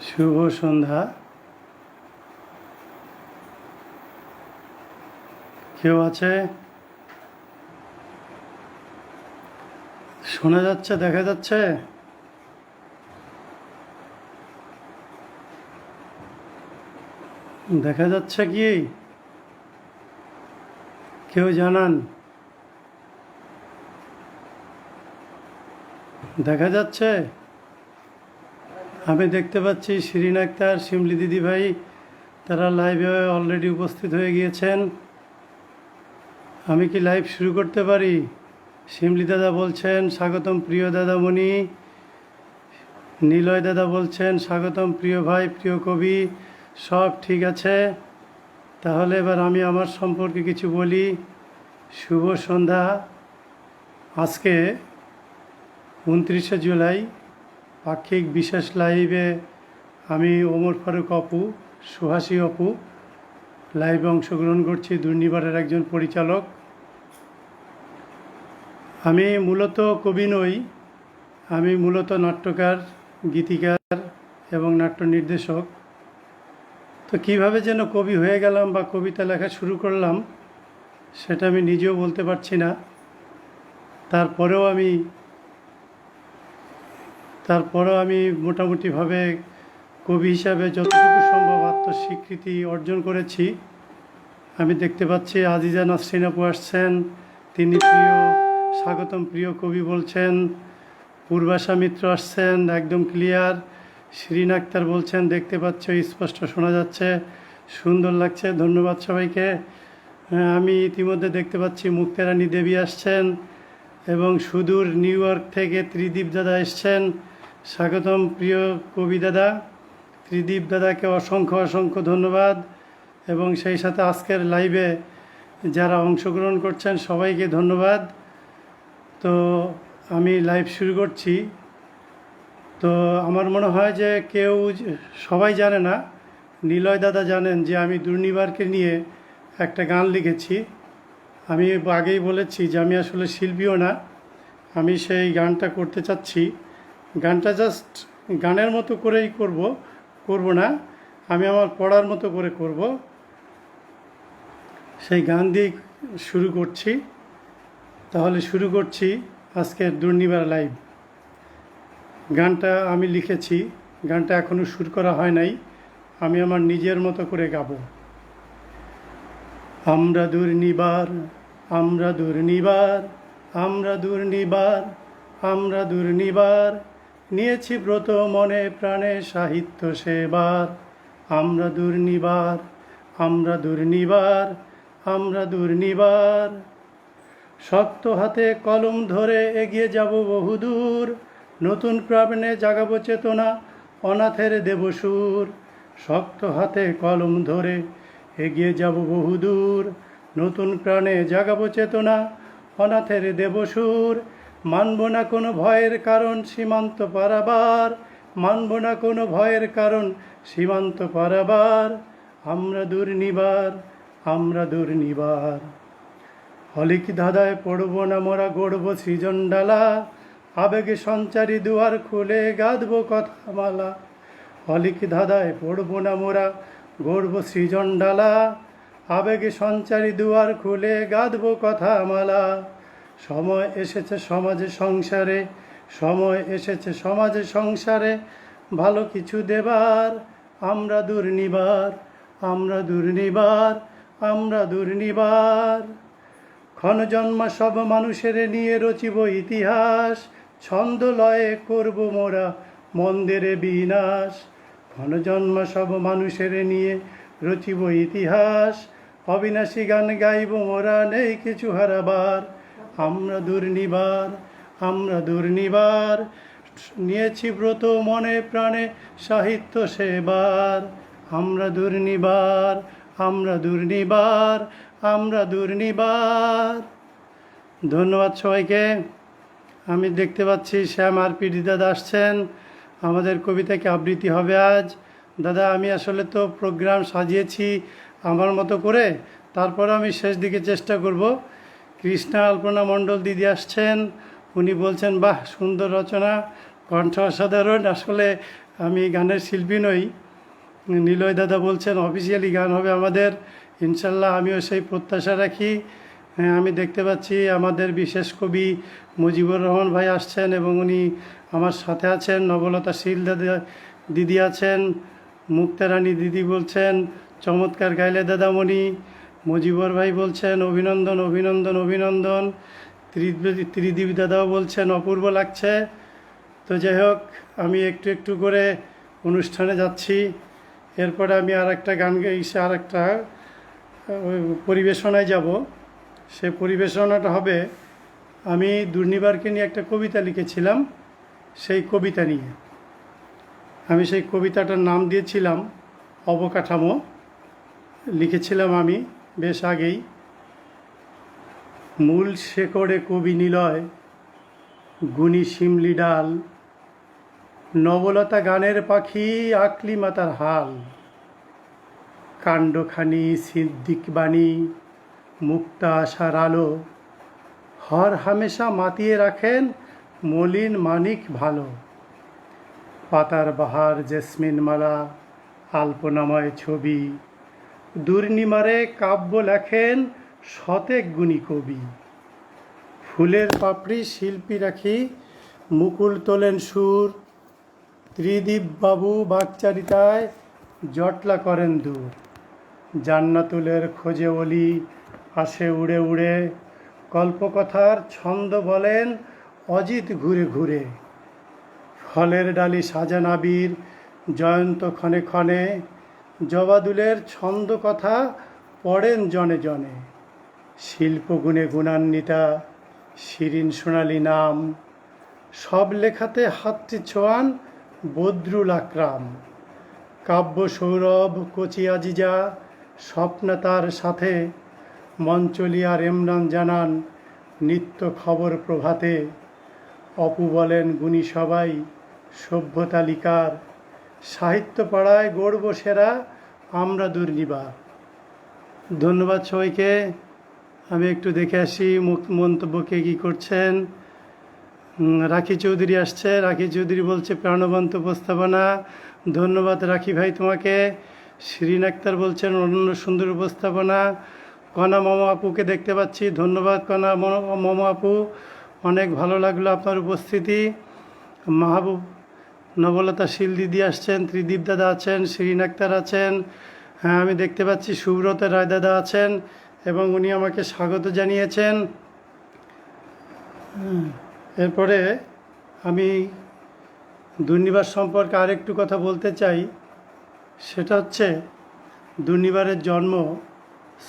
শুভ সন্ধ্যা। কেউ আছে? শোনা যাচ্ছে? দেখা যাচ্ছে? দেখা যাচ্ছে কি? কেউ জানান? দেখা যাচ্ছে? আমি দেখতে পাচ্ছি শিরিন আক্তার, শিমলি দিদি ভাই তারা লাইভে অলরেডি উপস্থিত হয়ে গিয়েছেন। আমি কি লাইভ শুরু করতে পারি? শিমলি দাদা বলছেন স্বাগতম প্রিয় দাদামণি। নিলয় দাদা বলছেন স্বাগতম প্রিয় ভাই, প্রিয় কবি। সব ঠিক আছে, তাহলে এবার আমি আমার সম্পর্কে কিছু বলি। শুভ সন্ধ্যা। আজকে 29শে জুলাই পাক্ষিক বিশেষ লাইভে আমি ওমর ফারুক অপু, সুহাসী অপু লাইভে অংশগ্রহণ করছি, দুর্নিবারের একজন পরিচালক। আমি মূলত কবি নই, আমি মূলত নাট্যকার, গীতিকার এবং নাট্য নির্দেশক। তো কীভাবে যেন কবি হয়ে গেলাম বা কবিতা লেখা শুরু করলাম সেটা আমি নিজেও বলতে পারছি না। তারপরেও আমি মোটামুটিভাবে কবি হিসাবে যতটুকু সম্ভব আত্মস্বীকৃতি অর্জন করেছি। আমি দেখতে পাচ্ছি আজিজা নাসরিন আপু আসছেন, তিনি স্বাগতম প্রিয় কবি বলছেন। পূর্বাশা মিত্র আসছেন, একদম ক্লিয়ার। শিরিন আক্তার বলছেন দেখতে পাচ্ছ, স্পষ্ট শোনা যাচ্ছে, সুন্দর লাগছে, ধন্যবাদ সবাইকে। আমি ইতিমধ্যে দেখতে পাচ্ছি মুক্তারানী দেবী আসছেন এবং সুদূর নিউ ইয়র্ক থেকে ত্রিদীপ দাদা এসছেন, স্বাগতম প্রিয় কবি দাদা। ত্রিদীপ দাদাকে অসংখ্য অসংখ্য ধন্যবাদ এবং সেই সাথে আজকের লাইভে যারা অংশগ্রহণ করছেন সবাইকে ধন্যবাদ। তো আমি লাইভ শুরু করছি। তো আমার মনে হয় যে সবাই জানে না, নিলয় দাদা জানেন যে আমি দুর্নিবারকে নিয়ে একটা গান লিখেছি। আমি আগেই বলেছি যে আমি আসলে শিল্পীও না, আমি সেই গানটা করতে চাচ্ছি। গানটা জাস্ট গানের মতো করেই করব না, আমি আমার পড়ার মতো করে করব। সেই গান দিয়ে শুরু করছি। তাহলে শুরু করছি আজকের দুর্নিবার লাইভ। গানটা আমি লিখেছি, গানটা এখনও সুর করা হয় নাই, আমি আমার নিজের মতো করে গাবো। আমরা দুর্নিবার, আমরা দুর্নিবার, আমরা দুর্নিবার, আমরা দুর্নিবার, নিয়েছি ব্রত মনে প্রাণে সাহিত্য সেবার। আমরা দুর্নিবার, আমরা দুর্নিবার, আমরা দুর্নিবার, শক্ত হাতে কলম ধরে এগিয়ে যাব বহুদূর, নতুন প্রাণে জাগাবো চেতনা, অনাথের দেব সুর। শক্ত হাতে কলম ধরে এগিয়ে যাব বহুদূর, নতুন প্রাণে জাগাবো চেতনা, অনাথের দেব সুর। মানব না কোনো ভয়ের কারণ সীমান্ত পারাবার, মানব না কোনো ভয়ের কারণ সীমান্ত পারাবার। আমরা দুর্নিবার, আমরা দুর্নিবার, হলিক ধাঁধায় পড়ব না মোরা, গড়ব সৃজন ডালা, আবেগে সঞ্চারী দুয়ার খুলে গাঁথব কথামালা। হলিক ধাঁধায় পড়ব না মোরা, গড়ব সৃজন ডালা, আবেগে সঞ্চারী দুয়ার খুলে গাঁথব কথামালা। সময় এসেছে সমাজে সংসারে, সময় এসেছে সমাজে সংসারে, ভালো কিছু দেবার। আমরা দুর্নিবার, আমরা দুর্নিবার, আমরা দুর্নিবার, ক্ষণজন্মা সব মানুষের নিয়ে রচিব ইতিহাস, ছন্দ লয়ে করব মোরা মন্দের বিনাশ। ক্ষণজন্মা সব মানুষের নিয়ে রচিব ইতিহাস, অবিনাশী গান গাইব মোরা, নেই কিছু হারাবার। আমরা দুর্নিবার, আমরা দুর্নিবার, নিয়েছি ব্রত মনে প্রাণে সাহিত্য সেবার। আমরা দুর্নিবার, আমরা দুর্নিবার, আমরা দুর্নিবার। ধন্যবাদ সবাইকে। আমি দেখতে পাচ্ছি শ্যাম আর পিডি দাদা আসছেন, আমাদের কবিতাকে আবৃত্তি হবে আজ। দাদা আমি আসলে তো প্রোগ্রাম সাজিয়েছি আমার মতো করে, তারপর আমি শেষ দিকে চেষ্টা করব। কৃষ্ণা আলপনা মণ্ডল দিদি আসছেন, উনি বলছেন বাহ সুন্দর রচনা, কণ্ঠ অসাধারণ। আসলে আমি গানের শিল্পী নই। নিলয় দাদা বলছেন অফিসিয়ালি গান হবে আমাদের, ইনশাল্লাহ আমিও সেই প্রত্যাশা রাখি। হ্যাঁ, আমি দেখতে পাচ্ছি আমাদের বিশেষ কবি মুজিবুর রহমান ভাই আসছেন এবং উনি আমার সাথে আছেন। নবলতা শীল দাদা দিদি আছেন, মুক্তা রানী দিদি বলছেন চমৎকার গাইলে দাদামণি। মুজিবুর ভাই বলছেন অভিনন্দন অভিনন্দন অভিনন্দন। ত্রিদীপ দাদাও বলছেন অপূর্ব লাগছে। তো যাই হোক, আমি একটু একটু করে অনুষ্ঠানে যাচ্ছি। এরপরে আমি আর একটা গান গাইছি, আর একটা পরিবেশনায় যাব। সে পরিবেশনাটা হবে, আমি দুর্নিবারকে নিয়ে একটা কবিতা লিখেছিলাম। সেই কবিতা নিয়ে আমি সেই কবিতাটার নাম দিয়েছিলাম অবকাঠামো। লিখেছিলাম আমি বেশ আগেই। মূল শেকড়ে কবি নিলয়, গুণী শিমলি ডাল, নবলতা গানের পাখি আকলি মাতার হাল, কাণ্ডখানি সিদ্দিক বাণী, মুক্তা আশার আলো, হর হামেশা মাতিয়ে রাখেন মলিন মানিক ভালো। পাতার বাহার জেসমিন মালা, আলপনাময় ছবি, দুর্নিমারে কাব্য লেখেন শতেক গুণী কবি। ফুলের পাপড়ি শিল্পী রাখি, মুকুল তোলেন সুর, ত্রিদীপ বাবু বাকচারিতায় জটলা করেন দূর। জান্নাতুলের খোঁজে অলি আসে উড়ে উড়ে, কল্পকথার ছন্দ বলেন অজিত ঘুরে ঘুরে। ফলের ডালি সাজান আবির জয়ন্ত ক্ষণে ক্ষণে, জবাদুলের ছন্দ কথা পড়েন জনে জনে। শিল্পগুণে গুণান্বিতা শিরিন সোনালী নাম, সব লেখাতে হাতটি ছোঁয়ান বদরুল আকরাম। কাব্য সৌরভ কচি আজিজা স্বপ্না তার সাথে, মঞ্চলিয়ার ইমরান জানান নিত্য খবর প্রভাতে। অপু বলেন গুণী সবাই সভ্য তালিকার, সাহিত্য পাড়ায় গড়ব সেরা আমরা দুর্নিবার। ধন্যবাদ সবাইকে। আমি একটু দেখে আসি মন্তব্য কে কী করছেন। রাখি চৌধুরী আসছে। রাখি চৌধুরী বলছে প্রাণবন্ত উপস্থাপনা। ধন্যবাদ রাখি ভাই তোমাকে। শিরিন আক্তার বলছেন অনন্য সুন্দর উপস্থাপনা। কণা মামা আপুকে দেখতে পাচ্ছি, ধন্যবাদ কণা মামা আপু, অনেক ভালো লাগলো আপনার উপস্থিতি। মাহবুব নবলতা শীল দিদি আসছেন, ত্রিদীপ দাদা আছেন, শিরিন আক্তার আছেন। হ্যাঁ, আমি দেখতে পাচ্ছি সুব্রত রায় দাদা আছেন এবং উনি আমাকে স্বাগত জানিয়েছেন। এরপরে আমি দুর্নিবার সম্পর্কে আরেকটু কথা বলতে চাই। সেটা হচ্ছে দুর্নিবারের জন্ম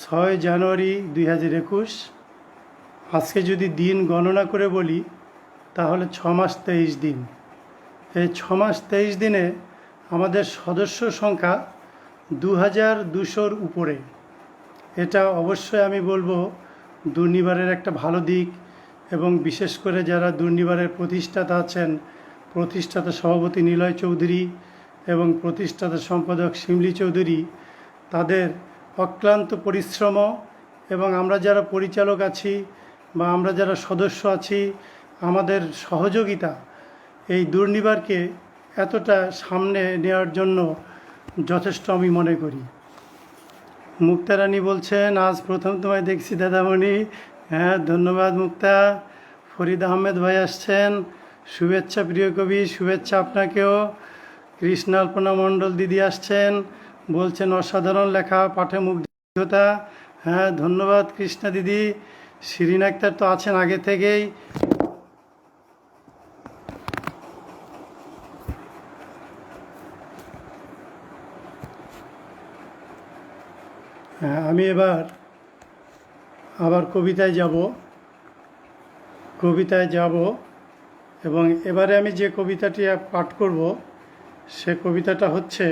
6 জানুয়ারি 2021। আজকে যদি দিন গণনা করে বলি তাহলে 6 মাস 23 দিন। এই 6 মাস 23 দিনে আমাদের সদস্য সংখ্যা 2200-র উপরে। এটা অবশ্যই আমি বলবো দুর্নিবারের একটা ভালো দিক, এবং বিশেষ করে যারা দুর্নিবারের প্রতিষ্ঠাতা আছেন, প্রতিষ্ঠাতা সভাপতি নিলয় চৌধুরী এবং প্রতিষ্ঠাতা সম্পাদক শিমলি চৌধুরী, তাদের অক্লান্ত পরিশ্রম এবং আমরা যারা পরিচালক আছি বা আমরা যারা সদস্য আছি, আমাদের সহযোগিতা এই দুর্নিবারকে এতটা সামনে নেওয়ার জন্য যথেষ্ট আমি মনে করি। মুক্তা রানী বলছেন আজ প্রথম তোমায় দেখছি দাদামণি। হ্যাঁ, ধন্যবাদ মুক্তা। ফরিদ আহমেদ ভাই আসছেন, শুভেচ্ছা প্রিয় কবি, শুভেচ্ছা আপনাকেও। কৃষ্ণাল্পনা মণ্ডল দিদি আসছেন, বলছেন অসাধারণ লেখা, পাঠে মুগ্ধতা। হ্যাঁ, ধন্যবাদ কৃষ্ণা দিদি। শিরিন আক্তার তো আছেন আগে থেকেই। হ্যাঁ, আমি আবার কবিতায় যাব এবং এবারে আমি যে কবিতাটি পাঠ করব সে কবিতাটা হচ্ছে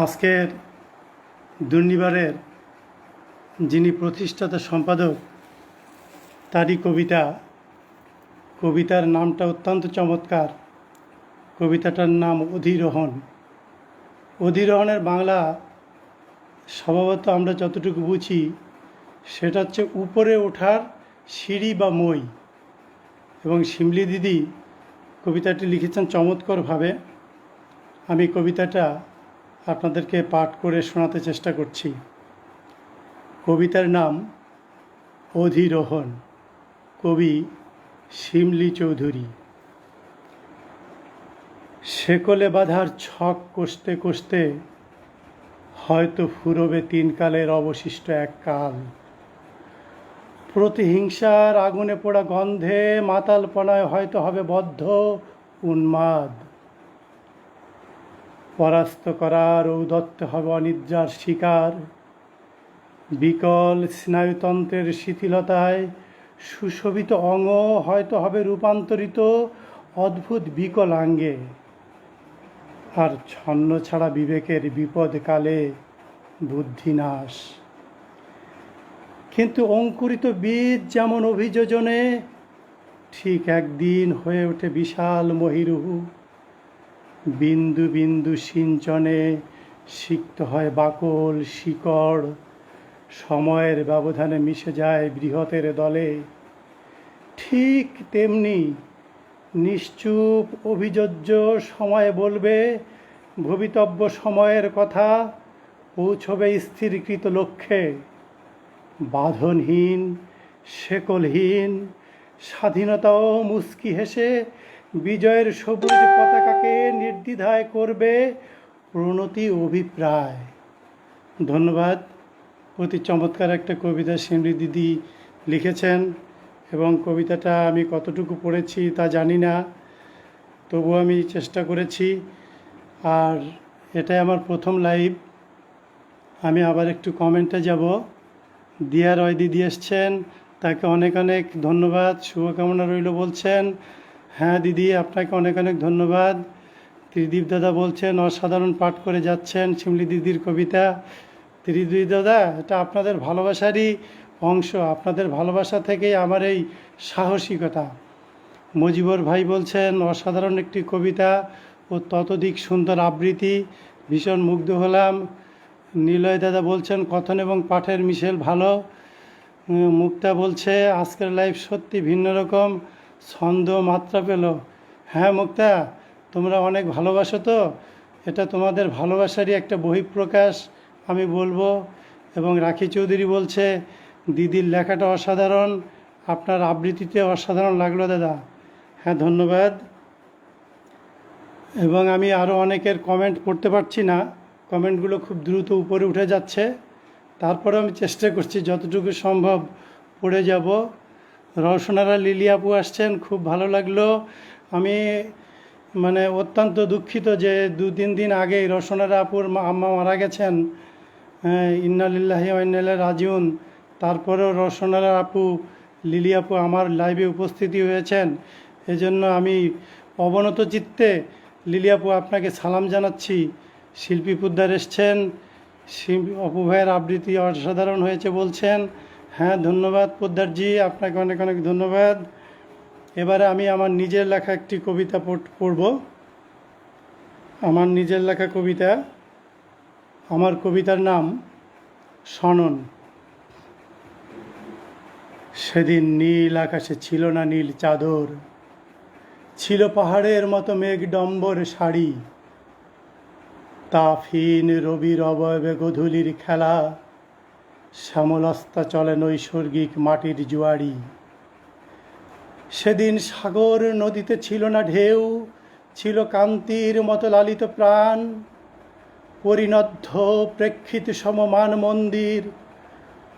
আজকের দুর্নিবারের যিনি প্রতিষ্ঠাতা সম্পাদক তারই কবিতা। কবিতার নামটা অত্যন্ত চমৎকার। কবিতাটার নাম অধিরোহণ। অধিরোহণের বাংলা স্বভাবত আমরা যতটুকু বুঝি সেটা হচ্ছে উপরে ওঠার সিঁড়ি বা মই। এবং শিমলি দিদি কবিতাটি লিখেছেন চমৎকারভাবে। আমি কবিতাটা আপনাদেরকে পাঠ করে শোনাতে চেষ্টা করছি। কবিতার নাম অধিরোহণ, কবি শিমলি চৌধুরী। শেকলে বাঁধার ছক কষতে কষতে হয়তো ফুরবে তিন কালের অবশিষ্ট এক কাল। প্রতিহিংসার আগুনে পোড়া গন্ধে মাতালপনায় হয়তো হবে বদ্ধ উন্মাদ। পরাস্ত করার ঔদত্ত হবে অনিদ্রার শিকার। বিকল স্নায়ুতন্ত্রের শিথিলতায় সুশোভিত অঙ্গ হয়তো হবে রূপান্তরিত অদ্ভুত বিকলাঙ্গে। আর ছন্ন ছাড়া বিবেকের বিপদকালে বুদ্ধিনাশ। কিন্তু অঙ্কুরিত বীজ যেমন অভিযোজনে ঠিক একদিন হয়ে ওঠে বিশাল মহিরুহ। বিন্দু বিন্দু সিঞ্চনে সিক্ত হয় বাকল শিকড়। সময়ের ব্যবধানে মিশে যায় বৃহতের দলে। ঠিক তেমনি নিশ্চুপ অভিযোজ্য সময় বলবে ভবিতব্য সময়ের কথা, পৌঁছবে স্থিরকৃত লক্ষ্যে। বাঁধনহীন শেকলহীন স্বাধীনতাও মুস্কি হেসে বিজয়ের সবুজ পতাকাকে নির্দ্বিধায় করবে প্রণতি অভিপ্রায়। ধন্যবাদ। অতি চমৎকার একটা কবিতা শিমলি দিদি লিখেছেন এবং কবিতাটা আমি কতটুকু পড়েছি তা জানি না, তবু আমি চেষ্টা করেছি। আর এটাই আমার প্রথম লাইভ। আমি আবার একটু কমেন্টে যাব। দিয়া রয় দিদি এসছেন, তাকে অনেক অনেক ধন্যবাদ, শুভকামনা রইল বলছেন। হ্যাঁ দিদি, আপনাকে অনেক অনেক ধন্যবাদ। ত্রিদীপ দাদা বলছেন অসাধারণ পাঠ করে যাচ্ছেন শিমলি দিদির কবিতা। ত্রিদীপ দাদা, এটা আপনাদের ভালোবাসারই অংশ। আপনাদের ভালোবাসা থেকেই আমার এই সাহসিকতা। মজিবর ভাই বলছেন অসাধারণ একটি কবিতা ও ততোধিক সুন্দর আবৃত্তি, ভীষণ মুগ্ধ হলাম। নিলয় দাদা বলছেন কথন এবং পাঠের মিশেল ভালো। মুক্তা বলছে আজকের লাইভ সত্যি ভিন্ন রকম, ছন্দ মাত্রা পেল। হ্যাঁ মুক্তা, তোমরা অনেক ভালোবাসো তো, এটা তোমাদের ভালোবাসারই একটা বহিঃপ্রকাশ আমি বলবো। এবং রাখি চৌধুরী বলছে দিদির লেখাটা অসাধারণ, আপনার আবৃত্তিতে অসাধারণ লাগলো দাদা। হ্যাঁ ধন্যবাদ। এবং আমি আরও অনেকের কমেন্ট পড়তে পারছি না, কমেন্টগুলো খুব দ্রুত উপরে উঠে যাচ্ছে। তারপরে আমি চেষ্টা করছি যতটুকু সম্ভব পড়ে যাব। রওশনারা লিলি আপু আসছেন, খুব ভালো লাগলো। আমি অত্যন্ত দুঃখিত যে 2-3 দিন আগেই রওশনারা আপুর আম্মা মারা গেছেন। ইন্না লিল্লাহি ওয়া ইন্না ইলাইহি রাজিউন। তারপরেও রওশনারা আপু লিলি আপু আমার লাইভে উপস্থিতি হয়েছেন। এজন্য আমি অবনত চিত্তে লিলি আপু আপনাকে সালাম জানাচ্ছি। শিল্পী পোদ্দার এসছেন, অপু ভাইয়ের আবৃত্তি অসাধারণ হয়েছে বলছেন। হ্যাঁ ধন্যবাদ পোদ্দারজি, আপনাকে অনেক অনেক ধন্যবাদ। এবারে আমি আমার নিজের লেখা একটি কবিতা পড়ব। আমার নিজের লেখা কবিতা। আমার কবিতার নাম শনন। সেদিন নীল আকাশে ছিল না নীল চাদর, ছিল পাহাড়ের মতো মেঘডম্বর শাড়ি। তাফহীন রবির অবয়বে গধূলির খেলা, শ্যামলস্তা চলে নৈসর্গিক মাটির জুয়ারি। সেদিন সাগর নদীতে ছিল না ঢেউ, ছিল কান্তির মতো লালিত প্রাণ। পরিণদ্ধ প্রেক্ষিত সমমান মন্দির,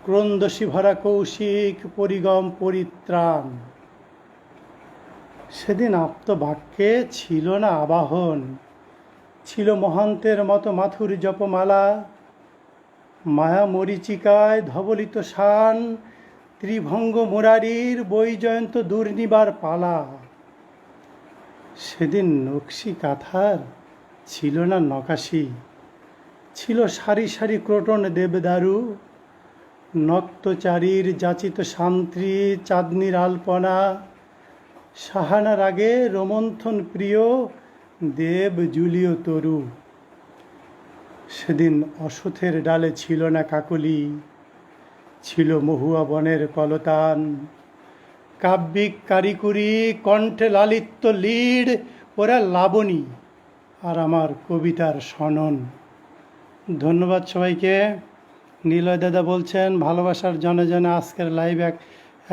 ক্রন্দসী ভরা কৌশিক পরিগম পরিত্রাণ। সেদিন আপ্তবাক্যে ছিল না আবাহন, ছিল মহান্তের মতো মাথুর জপমালা। মায়া মরীচিকায় ধবলিত শান, ত্রিভঙ্গ মুরারির বৈজয়ন্ত দুর্নিবার পালা। সেদিন নকশি কাঁথার ছিল না নকাশি, ছিল সারি সারি ক্রোটন দেবদারু। নক্তচারীর যাচিত শান্তি চাঁদনির আলপনা, সাহানার আগে রোমন্থন প্রিয় দেব জুলিও তরু। সেদিন অশ্বথের ডালে ছিল না কাকলি, ছিল মহুয়া বনের কলতান। কাব্যিক কারিকুরি কণ্ঠে লালিত্য লিড, ওরা লাবণী আর আমার কবিতার সনন। ধন্যবাদ সবাইকে। নিলয় দাদা বলছেন ভালোবাসার জনে জনে আজকের লাইভ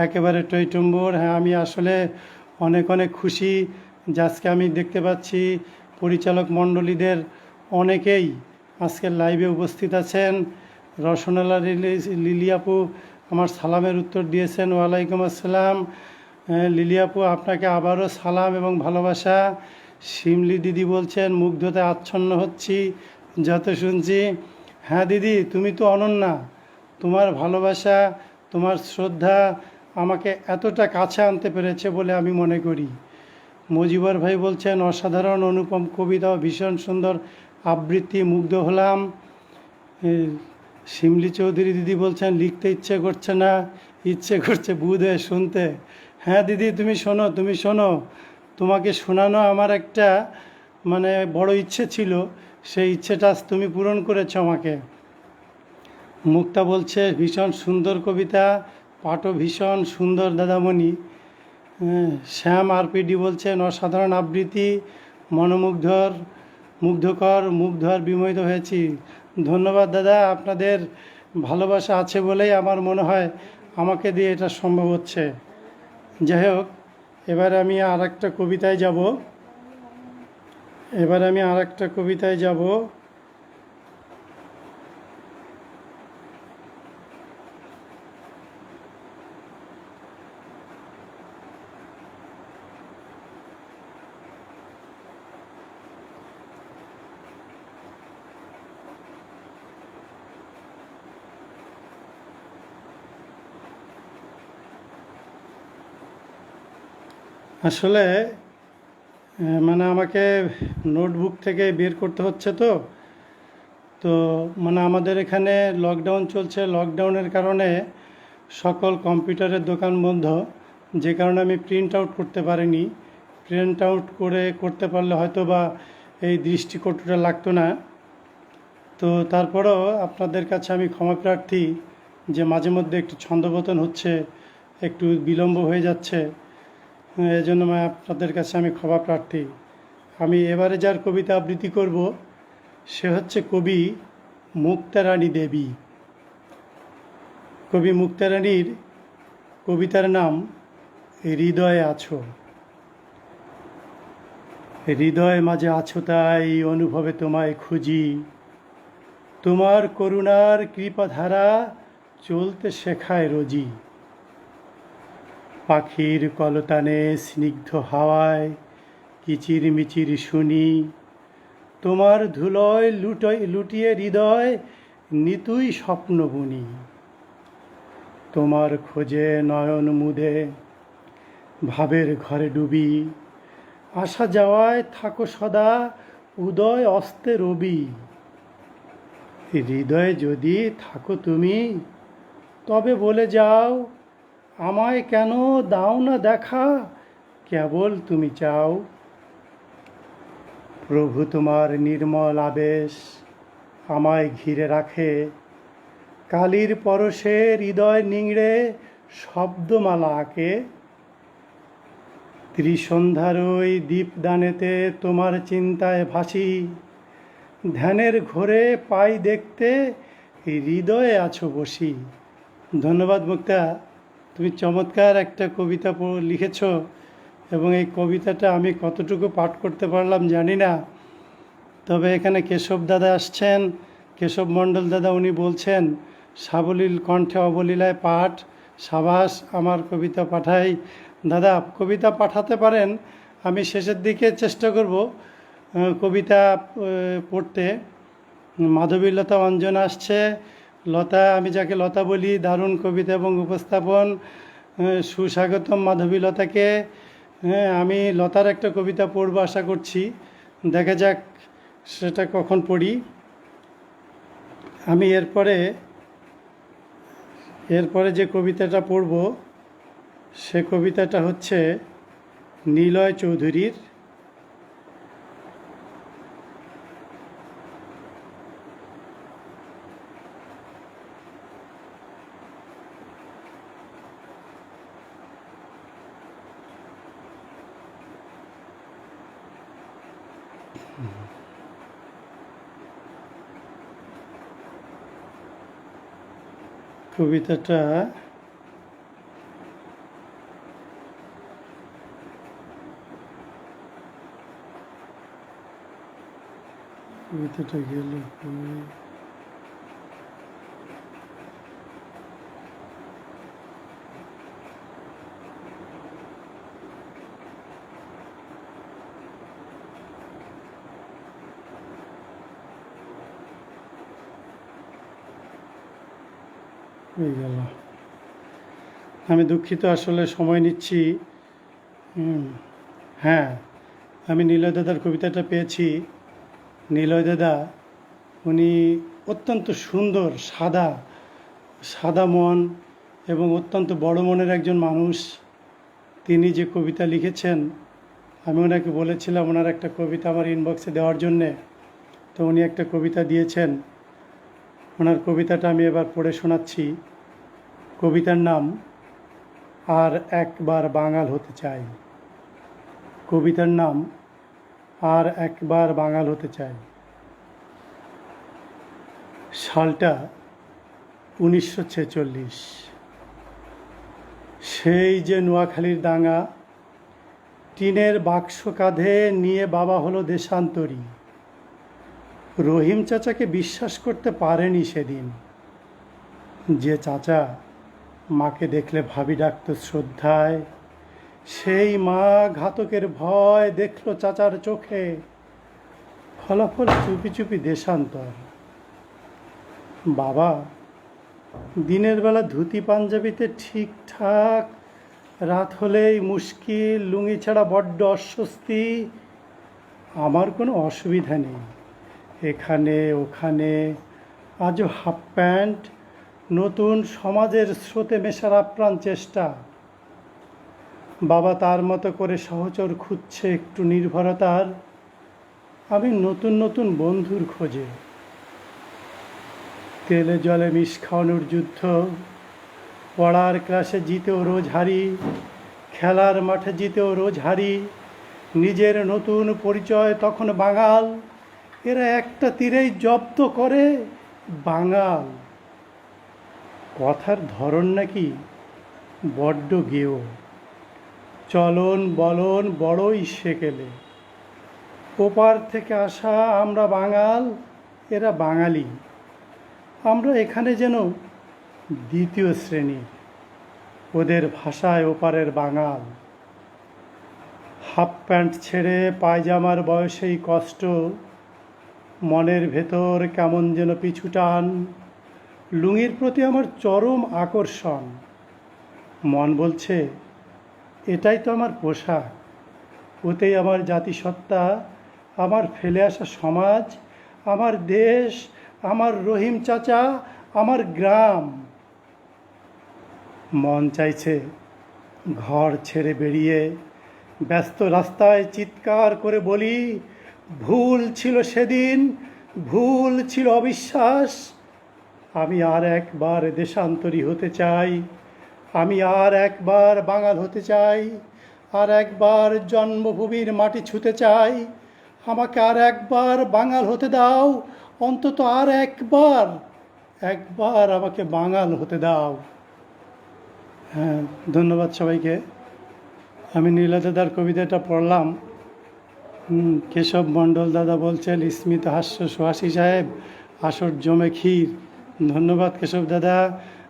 একেবারে টইটুম্বর। হ্যাঁ, আমি আসলে অনেক অনেক খুশি যে আজকে আমি দেখতে পাচ্ছি পরিচালক মণ্ডলীদের অনেকেই আজকের লাইভে উপস্থিত আছেন। রসনালা লিলি আপু আমার সালামের উত্তর দিয়েছেন, ওয়ালাইকুম আসসালাম। লিলি আপু আপনাকে আবারও সালাম এবং ভালোবাসা। শিমলি দিদি বলছেন মুগ্ধতায় আচ্ছন্ন হচ্ছি যত শুনছি। হ্যাঁ দিদি, তুমি তো অনন্যা, তোমার ভালোবাসা, তোমার শ্রদ্ধা আমাকে এতটা কাছে আনতে পেরেছে বলে আমি মনে করি। মজিবর ভাই বলছেন অসাধারণ অনুপম কবিতা ও ভীষণ সুন্দর আবৃত্তি, মুগ্ধ হলাম। শিমলি চৌধুরী দিদি বলছেন লিখতে ইচ্ছে করছে না, ইচ্ছে করছে বুধে শুনতে। হ্যাঁ দিদি, তুমি শোনো, তুমি শোনো, তোমাকে শোনানো আমার একটা মানে বড় ইচ্ছে ছিল, সেই ইচ্ছেটা তুমি পূরণ করেছো আমাকে। মুক্তা বলছে ভীষণ সুন্দর কবিতা, পাঠও ভীষণ সুন্দর দাদামণি। শ্যাম আরপিডি বলছেন অসাধারণ আবৃত্তি, মুগ্ধকর, মুগ্ধ আর বিমোহিত হয়েছি। ধন্যবাদ দাদা, আপনাদের ভালোবাসা আছে বলেই আমার মনে হয় আমাকে দিয়ে এটা সম্ভব হচ্ছে। যাই হোক, এবার আমি আর একটা কবিতায় যাব। আসলে মানে আমাকে নোটবুক থেকে বের করতে হচ্ছে, তো মানে আমাদের এখানে লকডাউন চলছে। লকডাউনের কারণে সকল কম্পিউটারের দোকান বন্ধ, যে কারণে আমি প্রিন্ট আউট করতে পারিনি। প্রিন্ট আউট করতে পারলে হয়তো বা এই দৃষ্টিকটুটা লাগতো না। তো তারপরেও আপনাদের কাছে আমি ক্ষমা প্রার্থী যে মাঝে মধ্যে একটু ছন্দপতন হচ্ছে, একটু বিলম্ব হয়ে যাচ্ছে, এজন্য আপনাদের কাছে আমি ক্ষমা প্রার্থী। আমি এবারে যার কবিতা আবৃত্তি করব সে হচ্ছে কবি মুক্তারানী দেবী। কবি মুক্তারানীর কবিতার নাম হৃদয়ে আছো। হৃদয় মাঝে আছো তাই অনুভবে তোমায় খুঁজি, তোমার করুণার কৃপাধারা চলতে শেখায় রোজি। পাখির কলতানে স্নিগ্ধ হাওয়ায় কিচির মিচির শুনি, তোমার ধুলোয় লুটিয়ে হৃদয় নিতুই স্বপ্ন বুনি। তোমার খোঁজে নয়ন মুদে ভাবের ঘরে ডুবি, আসা যাওয়ায় থাকো সদা উদয় অস্তে রবি। হৃদয়ে যদি থাকো তুমি তবে বলে যাও, আমায় কেন দাও না দেখা, কেবল তুমি চাও। প্রভু তোমার নির্মল আবেশ আমায় ঘিরে রাখে, কালির পরশে হৃদয় নিংড়ে শব্দমালা আঁকে। ত্রিসন্ধ্যার ওই দীপদানেতে তোমার চিন্তায় ভাসি, ধ্যানের ঘোরে পাই দেখতে হৃদয়ে আছো বসি। ধন্যবাদ মুক্তা, তুমি চমৎকার একটা কবিতা লিখেছ, এবং এই কবিতাটা আমি কতটুকু পাঠ করতে পারলাম জানি না। তবে এখানে কেশব দাদা আসছেন, কেশব মণ্ডল দাদা, উনি বলছেন সাবলীল কণ্ঠে অবলীলায় পাঠ, সাবাস, আমার কবিতা পাঠাই। দাদা কবিতা পাঠাতে পারেন, আমি শেষের দিকে চেষ্টা করব কবিতা পড়তে। মাধবীলতা অঞ্জনা আসছে। লতা, আমি যাকে লতা বলি, দারুণ কবিতা এবং উপস্থাপন, সুস্বাগতম মাধবীলতাকে। আমি লতার একটা কবিতা পড়ব আশা করছি, দেখা যাক সেটা কখন পড়ি। আমি এরপরে যে কবিতাটা পড়ব সে কবিতাটা হচ্ছে নিলয় চৌধুরীর। কবিতাটা গেল হয়ে গেল। আমি দুঃখিত, আসলে সময় নিচ্ছি। হ্যাঁ, আমি নিলয় দাদার কবিতাটা পেয়েছি। নিলয় দাদা উনি অত্যন্ত সুন্দর, সাদা মন এবং অত্যন্ত বড় মনের একজন মানুষ। তিনি যে কবিতা লিখেছেন, আমি ওনাকে বলেছিলাম ওনার একটা কবিতা আমার ইনবক্সে দেওয়ার জন্যে, তো উনি একটা কবিতা দিয়েছেন। ওনার কবিতাটা আমি এবার পড়ে শোনাচ্ছি। কবিতার নাম আর একবার বাঙাল হতে চাই। কবিতার নাম আর একবার বাঙাল হতে চাই। সালটা 1946। সেই যে নোয়াখালীর দাঙ্গা, টিনের বাক্স কাঁধে নিয়ে বাবা হলো দেশান্তরী। রহিম চাচাকে বিশ্বাস করতে পারেনি সেদিন, যে চাচা মাকে দেখলে ভাবি ডাকত শ্রদ্ধায়। সেই মা ঘাতকের ভয় দেখল চাচার চোখে, ফলাফল চুপি চুপি দেশান্তর। বাবা দিনের বেলা ধুতি পাঞ্জাবিতে ঠিকঠাক, রাত হলেই মুশকিল, লুঙ্গি ছাড়া বড্ড অস্বস্তি। আমার কোনো অসুবিধা নেই, এখানে ওখানে আজও হাফ প্যান্ট, নতুন সমাজের স্রোতে মেশার আপ্রাণ চেষ্টা। বাবা তার মতো করে সহচর খুঁজছে একটু নির্ভরতার, আমি নতুন নতুন বন্ধুর খোঁজে। তেলে জলে মিশ খাওয়ানোর যুদ্ধ, পড়ার ক্লাসে জিতেও রোজ হারি, খেলার মাঠে জিতেও রোজ হারি। নিজের নতুন পরিচয় তখন বাঙাল, এরা একটা তীরেই জব্দ করে বাঙাল। কথার ধরন নাকি বড্ড গেও, চলন বলন বড়ই সেকেলে। ওপার থেকে আসা আমরা বাঙাল, এরা বাঙালি। আমরা এখানে যেন দ্বিতীয় শ্রেণীর, ওদের ভাষায় ওপারের বাঙাল। হাফ প্যান্ট ছেড়ে পায়জামার বয়সেই কষ্ট, মনের ভেতর কেমন যেন পিছু টান। লুঙ্গির প্রতি আমার চরম আকর্ষণ, মন বলছে এটাই তো আমার পোশাক, ওতেই আমার জাতিসত্তা, আমার ফেলে আসা সমাজ, আমার দেশ, আমার রহিম চাচা, আমার গ্রাম। মন চাইছে ঘর ছেড়ে বেরিয়ে ব্যস্ত রাস্তায় চিৎকার করে বলি, ভুল ছিল সেদিন, ভুল ছিল অবিশ্বাস। আমি আর একবার দেশান্তরী হতে চাই, আমি আর একবার বাঙাল হতে চাই, আর একবার জন্মভূমির মাটি ছুঁতে চাই। আমাকে আর একবার বাঙাল হতে দাও, অন্তত আর একবার আমাকে বাঙাল হতে দাও। হ্যাঁ, ধন্যবাদ সবাইকে। আমি নীলা দাদার কবিতাটা পড়লাম। কেশব মণ্ডল দাদা বলছেন স্মিত হাস্য সুহাসী সাহেব, আসর জমে ক্ষীর। ধন্যবাদ কেশব দাদা।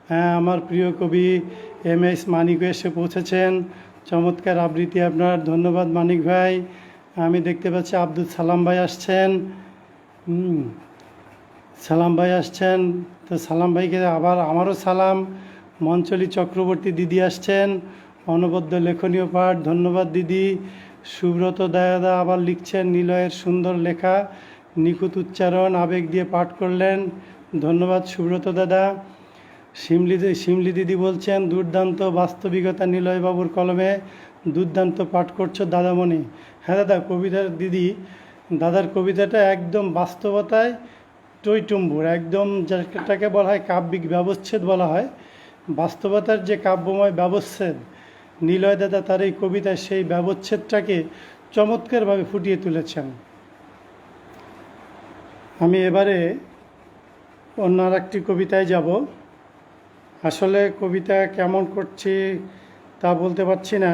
হ্যাঁ, আমার প্রিয় কবি MS মানিকও এসে পৌঁছেছেন। চমৎকার আবৃত্তি আপনার, ধন্যবাদ মানিক ভাই। আমি দেখতে পাচ্ছি আব্দুল সালাম ভাই আসছেন। সালাম ভাই আসছেন, তো সালাম ভাইকে আবার আমারও সালাম। মঞ্চলী চক্রবর্তী দিদি আসছেন, অনবদ্য লেখনীয় পাঠ, ধন্যবাদ দিদি। সুব্রত দায়াদা আবার লিখছেন, নিলয়ের সুন্দর লেখা, নিখুঁত উচ্চারণ, আবেগ দিয়ে পাঠ করলেন, ধন্যবাদ সুব্রত দাদা। শিমলি দিদি বলছেন দুর্দান্ত বাস্তবিকতা নিলয়বাবুর কলমে, দুর্দান্ত পাঠ করছো দাদামণি। হ্যাঁ দাদা, কবিতার দিদি, দাদার কবিতাটা একদম বাস্তবতায় টইটুম্বুর, একদম যেটাকে বলা হয় কাব্যিক ব্যবচ্ছেদ বলা হয়, বাস্তবতার যে কাব্যময় ব্যবচ্ছেদ, নিলয় দাদা তার এই কবিতায় সেই ব্যবচ্ছেদটাকে চমৎকারভাবে ফুটিয়ে তুলেছেন। আমি এবারে অন্য আর একটি কবিতায় যাব। আসলে কবিতা কেমন করছি তা বলতে পারছি না,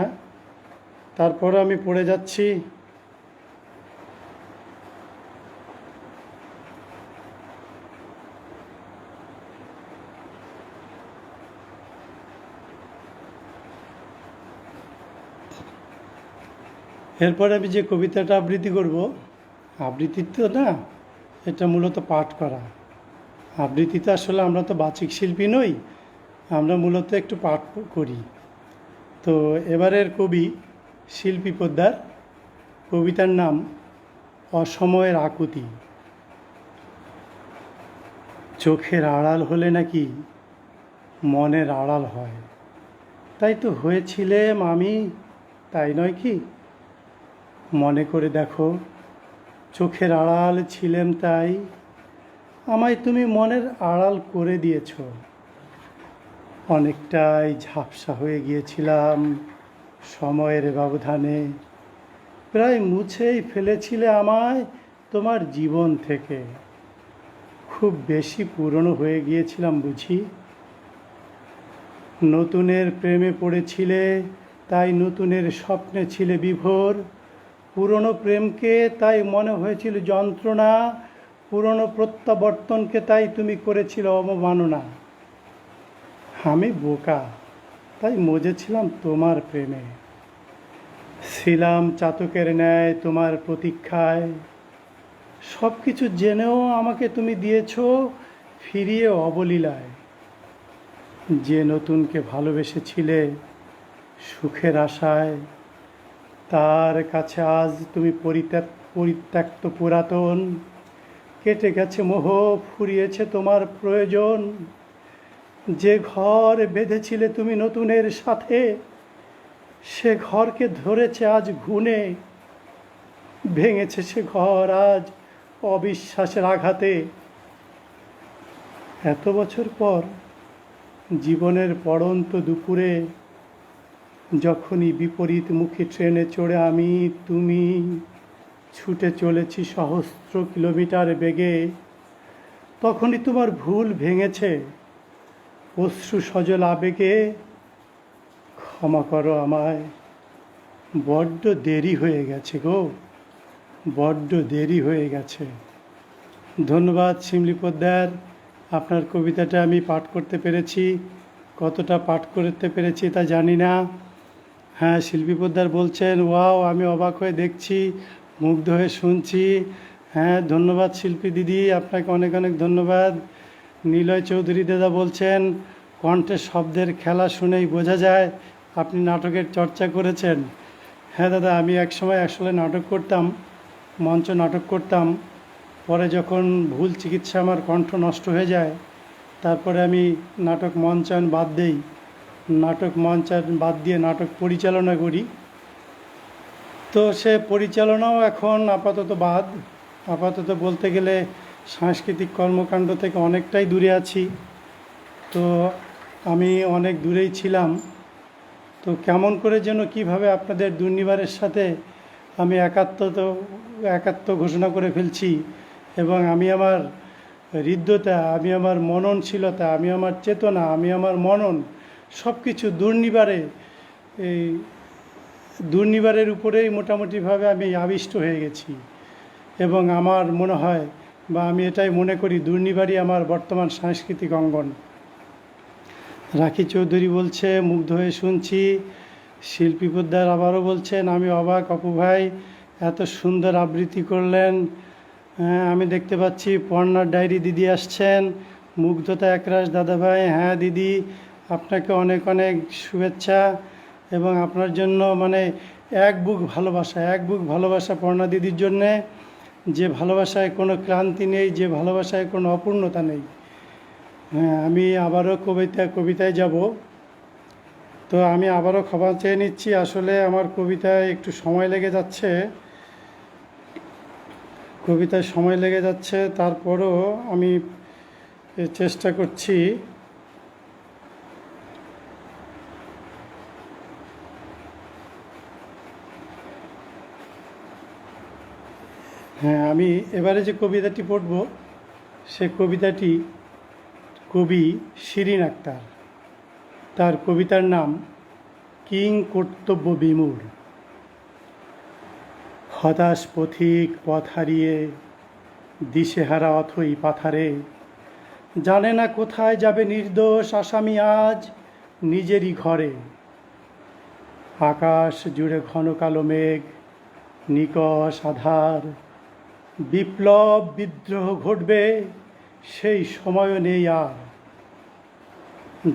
তারপরে আমি পড়ে যাচ্ছি। এরপরে আমি যে কবিতাটা আবৃত্তি করব, আবৃত্তি তো না, এটা মূলত পাঠ করা। আবৃত্তিতে আসলে আমরা তো বাচিক শিল্পী নই, আমরা মূলত একটু পাঠ করি। তো এবারের কবি শিল্পী পোদ্দার, কবিতার নাম অসময়ের আকুতি। চোখের আড়াল হলে নাকি মনের আড়াল হয়, তাই তো হয়েছিলাম আমি, তাই নয় কি? মনে করে দেখো, চোখের আড়াল ছিলাম তাই আমায় তুমি মনের আড়াল করে দিয়েছ। অনেকটাই ঝাপসা হয়ে গিয়েছিলাম সময়ের ব্যবধানে, প্রায় মুছেই ফেলেছিলে আমায় তোমার জীবন থেকে। খুব বেশি পুরনো হয়ে গিয়েছিলাম বুঝি? নতুনের প্রেমে পড়েছিলে, তাই নতুনের স্বপ্নে ছিলে বিভোর। পুরনো প্রেমকে তাই মনে হয়েছিল যন্ত্রণা, পুরনো প্রত্যাবর্তনকে তাই তুমি করেছিলে অবমাননা। আমি বোকা, তাই মজেছিলাম তোমার প্রেমে। ছিলাম চাতকের ন্যায় তোমার প্রতীক্ষায়, সব কিছু জেনেও আমাকে তুমি দিয়েছ ফিরিয়ে অবলীলায়। যে নতুনকে ভালোবেসেছিলে সুখের আশায়, তার কাছে আজ তুমি পরিত্যক্ত পুরাতন। কেটে গেছে মোহ, ফুরিয়েছে তোমার প্রয়োজন। যে ঘর বেঁধেছিলে তুমি নতুনের সাথে, সে ঘরকে ধরেছে আজ ঘুণে। ভেঙেছে সে ঘর আজ অবিশ্বাসের আঘাতে। এত বছর পর জীবনের পড়ন্ত দুপুরে, যখনই বিপরীতমুখী ট্রেনে চড়ে আমি তুমি ছুটে চলেছি সহস্র কিলোমিটার বেগে, তখনই তোমার ভুল ভেঙেছে অশ্রু সজল আবেগে। ক্ষমা করো আমায়, বড্ড দেরি হয়ে গেছে গো, বড্ড দেরি হয়ে গেছে। ধন্যবাদ শিমলি পোদ্দার, আপনার কবিতাটা আমি পাঠ করতে পেরেছি। কতটা পাঠ করতে পেরেছি তা জানি না। হ্যাঁ, শিল্পী পোদ্দার বলছেন ওয়াও, আমি অবাক হয়ে দেখছি, মুগ্ধ হয়ে শুনছি। হ্যাঁ, ধন্যবাদ শিল্পী দিদি, আপনাকে অনেক অনেক ধন্যবাদ। নিলয় চৌধুরী দাদা বলছেন কণ্ঠের শব্দের খেলা শুনেই বোঝা যায় আপনি নাটকের চর্চা করেছেন। হ্যাঁ দাদা, আমি একসময় আসলে নাটক করতাম, মঞ্চ নাটক করতাম। পরে যখন ভুল চিকিৎসা আমার কণ্ঠ নষ্ট হয়ে যায়, তারপরে আমি নাটক মঞ্চায়ন বাদ দেই, নাটক মঞ্চায়ন বাদ দিয়ে নাটক পরিচালনা করি। তো সে পরিচালনাও এখন আপাতত বাদ। আপাতত বলতে গেলে সাংস্কৃতিক কর্মকাণ্ড থেকে অনেকটাই দূরে আছি। তো আমি অনেক দূরেই ছিলাম। তো কেমন করে যেন কীভাবে আপনাদের দুর্নিবারের সাথে আমি একাত্ম ঘোষণা করে ফেলছি, এবং আমি আমার হৃদ্যতা, আমি আমার মননশীলতা, আমি আমার চেতনা, আমি আমার মনন সব কিছু দুর্নিবারের উপরেই মোটামুটিভাবে আমি আবিষ্ট হয়ে গেছি। এবং আমার মনে হয়, বা আমি এটাই মনে করি, দুর্নিবারই আমার বর্তমান সাংস্কৃতিক অঙ্গন। রাখি চৌধুরী বলছে মুগ্ধ হয়ে শুনছি। শিল্পী পোদ্দার আবারও বলছেন আমি অবাক, অপু ভাই এত সুন্দর আবৃত্তি করলেন। হ্যাঁ, আমি দেখতে পাচ্ছি পর্ণার ডায়েরি দিদি আসছেন। মুগ্ধতা একরাশ দাদা ভাই, হ্যাঁ দিদি, আপনাকে অনেক অনেক শুভেচ্ছা, এবং আপনার জন্য মানে এক বুক ভালোবাসা পর্ণা দিদির জন্যে। যে ভালোবাসায় কোনো ক্লান্তি নেই, যে ভালোবাসায় কোনো অপূর্ণতা নেই। হ্যাঁ, আমি আবারও কবিতায় যাব। তো আমি আবারও ক্ষমা চেয়ে নিচ্ছি, আসলে আমার কবিতায় একটু সময় লেগে যাচ্ছে, তারপরও আমি চেষ্টা করছি। হ্যাঁ, আমি এবারে যে কবিতাটি পড়ব সে কবিতাটি কবি শিরিন আক্তার। তার কবিতার নাম কিং কর্তব্য বিমূঢ়। হতাশ পথিক পথ হারিয়ে দিশেহারা অথই পাথারে, জানে না কোথায় যাবে নির্দোষ আসামি আজ নিজেরই ঘরে। আকাশ জুড়ে ঘন কালো মেঘ, নিকষ আধার, বিপ্লব বিদ্রোহ ঘটবে সেই সময়ও নেই আর।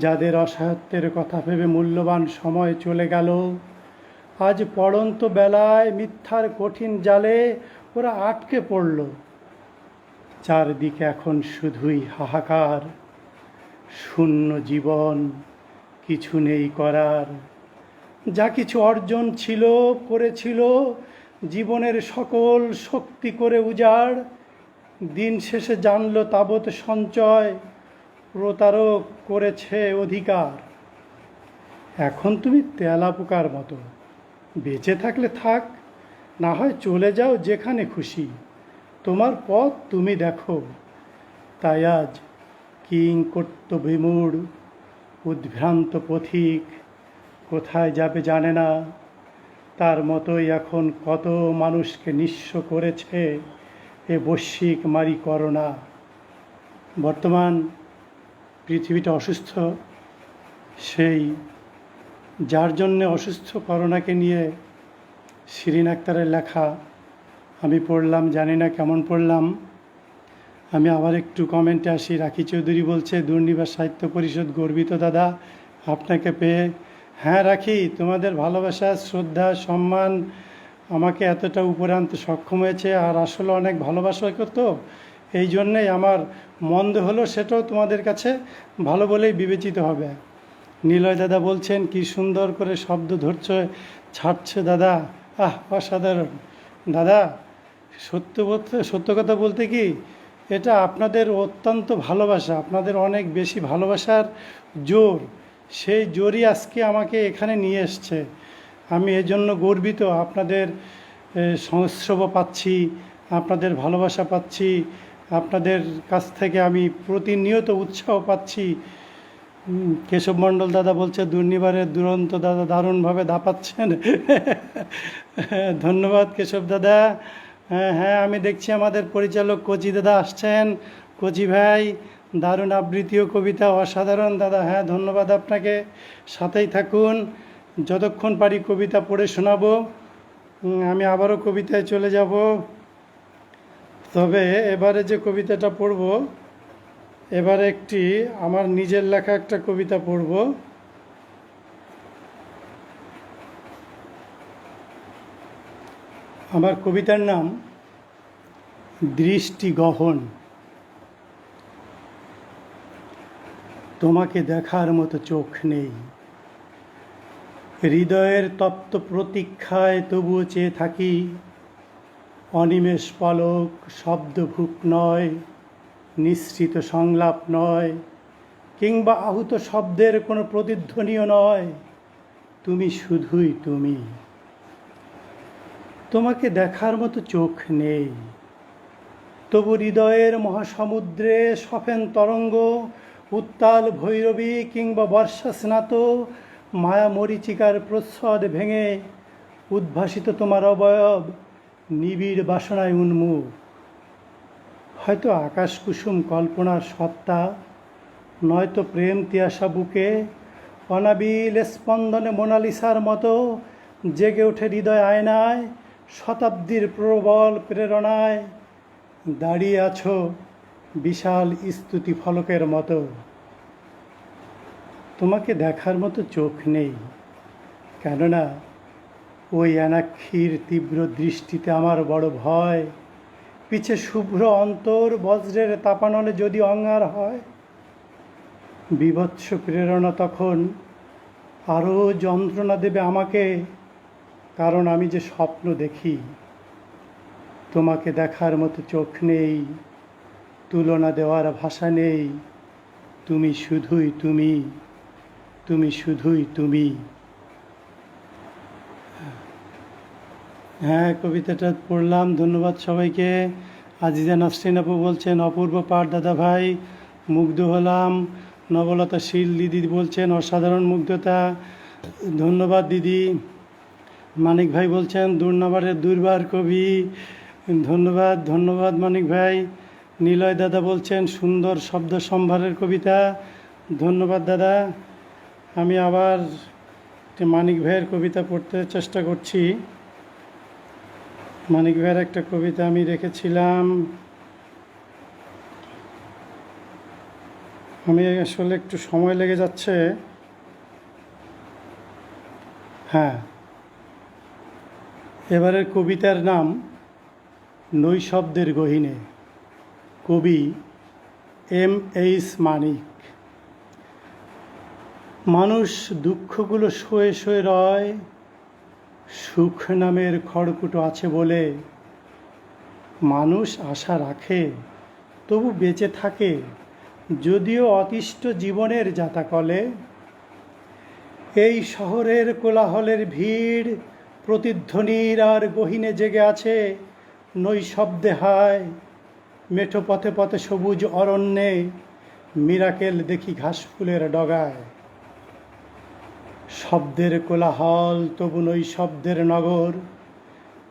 যাদের অসহায়ত্বের কথা ভেবে মূল্যবান সময় চলে গেল, আজ পড়ন্ত বেলায় মিথ্যার কঠিন জালে ওরা আটকে পড়ল। চারদিকে এখন শুধুই হাহাকার, শূন্য জীবন, কিছু নেই করার। যা কিছু অর্জন ছিল করেছিল, জীবনের সকল শক্তি করে উজাড়, দিন শেষে জানল তাবৎ সঞ্চয় প্রতারক করেছে অধিকার। এখন তুমি তেলাপোকার মতো, বেঁচে থাকলে থাক, না হয় চলে যাও যেখানে খুশি, তোমার পথ তুমি দেখো। তাই আজ কিং কর্তব্য বিমূঢ় উদ্ভ্রান্ত পথিক কোথায় যাবে জানে না, তার মতোই এখন কত মানুষকে নিঃস্ব করেছে এ বৈশ্বিক মারি করোনা। বর্তমান পৃথিবীটা অসুস্থ, সেই যার জন্যে অসুস্থ করোনাকে নিয়ে শিরিন আক্তারের লেখা আমি পড়লাম। জানি না কেমন পড়লাম। আমি আবার একটু কমেন্টে আসি। রাখি চৌধুরী বলছে, দুর্নিবার সাহিত্য পরিষদ গর্বিত দাদা আপনাকে পেয়ে। হ্যাঁ রাখি, তোমাদের ভালোবাসা শ্রদ্ধা সম্মান আমাকে এতটা উপরে আনতে সক্ষম হয়েছে। আর আসলে অনেক ভালোবাসা তো, এই জন্যেই আমার মন্দ হলো সেটাও তোমাদের কাছে ভালো বলেই বিবেচিত হবে। নিলয় দাদা বলছেন, কি সুন্দর করে শব্দ ধরছে ছাড়ছে দাদা, অসাধারণ দাদা। সত্য কথা বলতে কি, এটা আপনাদের অত্যন্ত ভালোবাসা, আপনাদের অনেক বেশি ভালোবাসার জোর, সেই জোরই আজকে আমাকে এখানে নিয়ে এসছে। আমি এজন্য গর্বিত, আপনাদের সংস্রব পাচ্ছি, আপনাদের ভালোবাসা পাচ্ছি, আপনাদের কাছ থেকে আমি প্রতিনিয়ত উৎসাহ পাচ্ছি। কেশব মণ্ডল দাদা বলছে, দুর্নিবারের দুরন্ত দাদা দারুণভাবে দাপাচ্ছেন। ধন্যবাদ কেশব দাদা। হ্যাঁ, আমি দেখছি আমাদের পরিচালক কচি দাদা আসছেন। কচি ভাই, দারুণ আবৃত্তি ও কবিতা অসাধারণ দাদা। হ্যাঁ, ধন্যবাদ আপনাকে। সাথেই থাকুন, যতক্ষণ পারি কবিতা পড়ে শোনাবো। আমি আবারও কবিতায় চলে যাব। তবে এবারে যে কবিতাটা পড়ব, এবারে একটি আমার নিজের লেখা একটা কবিতা পড়ব। আমার কবিতার নাম দৃষ্টি গহন। তোমাকে দেখার মতো চোখ নেই, হৃদয়ের তপ্ত প্রতীক্ষায় তবুও চেয়ে থাকি। অনিমেষ পলক, শব্দভূক নয়, নিঃসৃত সংলাপ নয়, কিংবা আহুত শব্দের কোনো প্রতিধ্বনিও নয়, তুমি শুধুই তুমি। তোমাকে দেখার মতো চোখ নেই, তবু হৃদয়ের মহাসমুদ্রে সফেন তরঙ্গ, উত্তাল ভৈরবী কিংবা বর্ষা স্নাত মায়া মরীচিকার প্রচ্ছদ ভেঙে উদ্ভাসিত তোমার অবয়ব নিবিড় বাসনায় উন্মুখ। হয়তো আকাশ কুসুম কল্পনার সত্তা, নয়তো প্রেম তিয়াসা বুকে অনাবিল স্পন্দনে মোনালিসার মতো জেগে ওঠে হৃদয় আয়নায়, শতাব্দীর প্রবল প্রেরণায় দাঁড়িয়ে আছো বিশাল স্তুতি ফলকের মতো। তোমাকে দেখার মতো চোখ নেই, কেননা ওই অনাক্ষীর তীব্র দৃষ্টিতে আমার বড় ভয়। পিছে শুভ্র অন্তর বজ্রের তাপানলে যদি অঙ্গার হয়, বীভৎস প্রেরণা তখন আরও যন্ত্রণা দেবে আমাকে, কারণ আমি যে স্বপ্ন দেখি। তোমাকে দেখার মতো চোখ নেই, তুলনা দেওয়ার ভাষা নেই, তুমি শুধুই তুমি, তুমি শুধুই তুমি। হ্যাঁ, কবিতাটা পড়লাম, ধন্যবাদ সবাইকে। আজিজা নাসরিন আপু বলছেন অপূর্ব পাঠ দাদা ভাই, মুগ্ধ হলাম। নবলতা শীল দিদি বলছেন অসাধারণ মুগ্ধতা, ধন্যবাদ দিদি। মানিক ভাই বলছেন দুর্নাবারের দুর্বার কবি, ধন্যবাদ ধন্যবাদ মানিক ভাই। নিলয় দাদা বলছেন সুন্দর শব্দ সম্ভারের কবিতা, ধন্যবাদ দাদা। আমি আবার মানিক ভাইয়ের কবিতা পড়তে চেষ্টা করছি। মানিক ভাইয়ের একটা কবিতা আমি রেখেছিলাম, আমি আসলে একটু সময় লেগে যাচ্ছে। হ্যাঁ, এবারের কবিতার নাম নৈশব্দের গহীনে, কবি M.H. মানিক। মানুষ দুঃখগুলো সয়ে সয়ে রয়, সুখ নামের খড়কুটো আছে বলে। মানুষ আশা রাখে তবু বেঁচে থাকে, যদিও অতিষ্ঠ জীবনের যাতাকলে। এই শহরের কোলাহলের ভিড় প্রতিধ্বনির আর গহীনে জেগে আছে নৈশব্দে হায়। মেঠো পথে পথে সবুজ অরণ্যে মিরাকেল দেখি ঘাসফুলের ডগায়। শব্দের কোলাহল তবু নৈশব্দের নগর,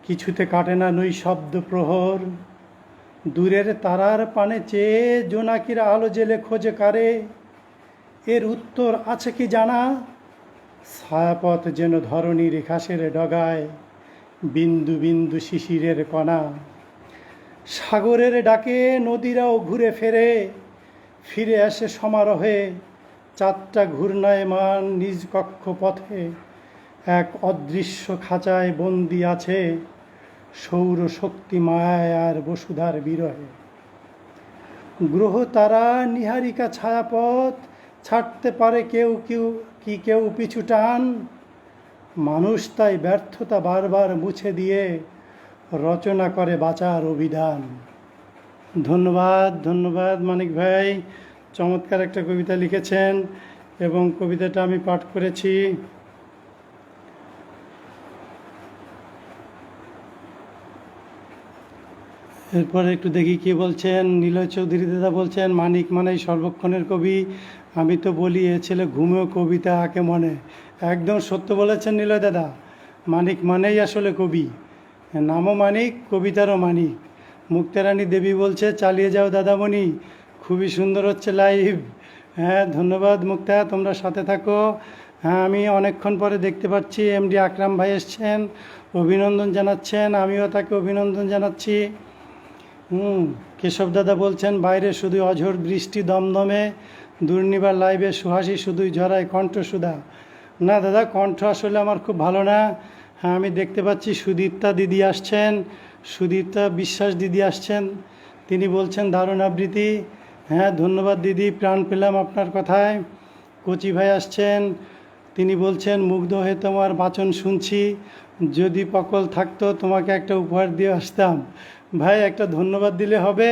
কিছুতে কাটে না নৈশব্দ প্রহর। দূরের তারার পানে চেয়ে জোনাকিরা আলো জেলে খোঁজে কারে, এর উত্তর আছে কি জানা? ছায়াপথ যেন ধরণীর ঘাসের ডগায়, বিন্দু বিন্দু শিশিরের কণা। সাগরের ডাকে নদীরাও ঘুরে ফেরে, ফিরে আসে সমারোহে। চাঁদটা ঘূর্ণায়মান নিজ কক্ষপথে, এক অদৃশ্য খাঁচায় বন্দি আছে সৌরশক্তি মায়ায় আর বসুধার বিরহে। গ্রহ তারা নিহারিকা ছায়াপথ ছাড়তে পারে কেউ কেউ কি কেউ পিছু টান। মানুষ তাই ব্যর্থতা বারবার মুছে দিয়ে রচনা করে বাঁচার অভিধান। ধন্যবাদ ধন্যবাদ মানিক ভাই, চমৎকার একটা কবিতা লিখেছেন এবং কবিতাটা আমি পাঠ করেছি। এরপরে একটু দেখি কি বলছেন। নীলয় চৌধুরী দাদা বলছেন মানিক মানেই সর্বক্ষণের কবি, আমি তো বলি এ ছেলে ঘুমেও কবিতা আঁকে মনে। একদম সত্য বলেছেন নিলয় দাদা, মানিক মানেই আসলে কবি, নামও মানিক কবিতারও মানিক। মুক্তারানী দেবী বলছে চালিয়ে যাও দাদামণি, খুবই সুন্দর হচ্ছে লাইভ। হ্যাঁ ধন্যবাদ মুক্তা, তোমরা সাথে থাকো। হ্যাঁ, আমি অনেকক্ষণ পরে দেখতে পাচ্ছি এমডি আকরাম ভাই এসছেন, অভিনন্দন জানাচ্ছেন, আমিও তাকে অভিনন্দন জানাচ্ছি। কেশব দাদা বলছেন বাইরে শুধু অঝোর বৃষ্টি দমদমে, দুর্নিবার লাইভে সুহাসী শুধুই ঝরায় কণ্ঠ সুধা। না দাদা, কণ্ঠ আসলে আমার খুব ভালো না। হ্যাঁ, আমি দেখতে পাচ্ছি সুদীপ্তা দিদি আসছেন, সুদীপ্তা বিশ্বাস দিদি আসছেন, তিনি বলছেন দারুণ আবৃত্তি। হ্যাঁ ধন্যবাদ দিদি, প্রাণ পেলাম আপনার কথায়। কচি ভাই আসছেন, তিনি বলছেন মুগ্ধ হয়ে তোমার বাচন শুনছি, যদি পকল থাকতো তোমাকে একটা উপহার দিয়ে আসতাম। ভাই একটা ধন্যবাদ দিলে হবে,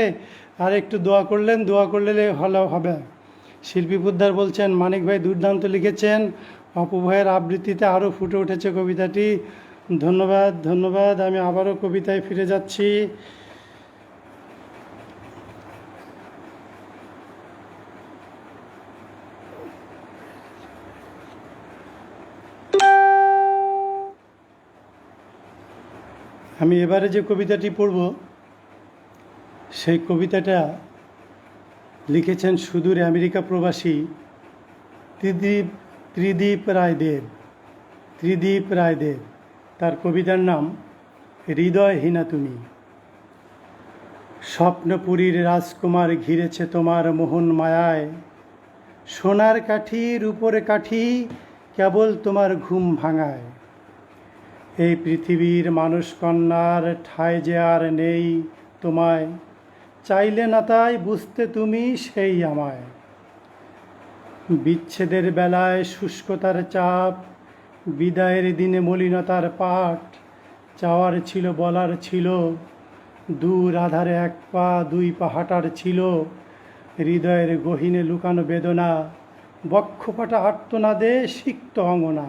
আর একটু দোয়া করলেন, দোয়া করলে ভালো হবে। শিল্পী পোদ্দার বলছেন মানিক ভাই দুর্দান্ত লিখেছেন, অপু ভাইয়ের আবৃত্তিতে আরও ফুটে উঠেছে কবিতাটি। ধন্যবাদ ধন্যবাদ, আমি আবারও কবিতায় ফিরে যাচ্ছি। আমি এবারে যে কবিতাটি পড়ব সেই কবিতাটা লিখেছেন সুদূর আমেরিকা প্রবাসী ত্রিদীপ রায়দেব। তার কবিতার নাম হৃদয়হীনা তুমি। স্বপ্নপুরীর রাজকুমার ঘিরেছে তোমার মোহন মায়ায়, সোনার কাঠি রূপোর কাঠি কেবল তোমার ঘুম ভাঙায়। এই পৃথিবীর মানুষ কন্যার ঠাঁই যে আর নেই তোমায়, চাইলে না তাই বুঝতে তুমি সেই আমায়। বিচ্ছেদের বেলায় শুষ্কতার চাপ, বিদায়ের দিনে মলিনতার পাট, চাওয়ার ছিল বলার ছিল, দূর আধারে এক পা দুই পা হাঁটার ছিল। হৃদয়ের গহীনে লুকানো বেদনা, বক্ষপাটা আর্তনাদে সিক্ত অঙ্গনা।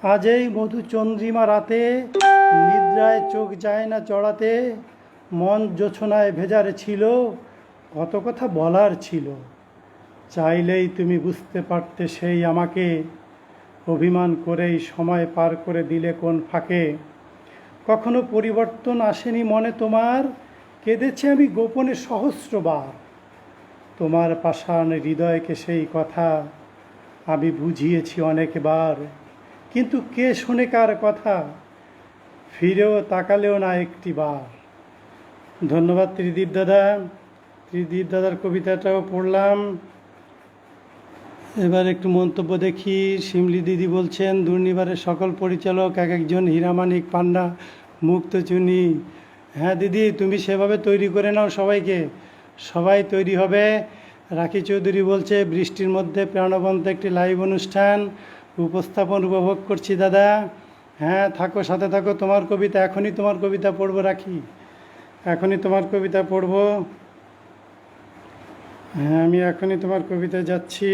আজ এই মধুচন্দ্রিমা রাতে নিদ্রায় চোখ যায় না চড়াতে, মন জোছনায় ভেজারে ছিল, কত কথা বলার ছিল। চাইলেই তুমি বুঝতে পারতে সেই আমাকে, অভিমান করেই সময় পার করে দিলে কোন ফাঁকে। কখনো পরিবর্তন আসেনি মনে তোমার, কেঁদেছি আমি গোপনে সহস্রবার। তোমার পাষাণ হৃদয়কে সেই কথা আমি বুঝিয়েছি অনেকবার, কিন্তু কে শোনে কার কথা, ফিরেও তাকালেও না একটি বার। ধন্যবাদ ত্রিদীপ দাদা। ত্রিদীপ দাদার কবিতাটাও পড়লাম। এবার একটু মন্তব্য দেখি। শিমলি দিদি বলছেন, দুর্নিবারের সকল পরিচালক এক একজন হীরামানিক পান্ডা মুক্তচুনি। হ্যাঁ দিদি, তুমি সেভাবে তৈরি করে নাও সবাইকে, সবাই তৈরি হবে। রাখি চৌধুরী বলছে, বৃষ্টির মধ্যে প্রাণবন্ত একটি লাইভ অনুষ্ঠান উপস্থাপন উপভোগ করছি দাদা। হ্যাঁ থাকো, সাথে থাকো। তোমার কবিতা এখনই, তোমার কবিতা পড়বো রাখি, এখনই তোমার কবিতা পড়বো। হ্যাঁ আমি এখনই তোমার কবিতা যাচ্ছি।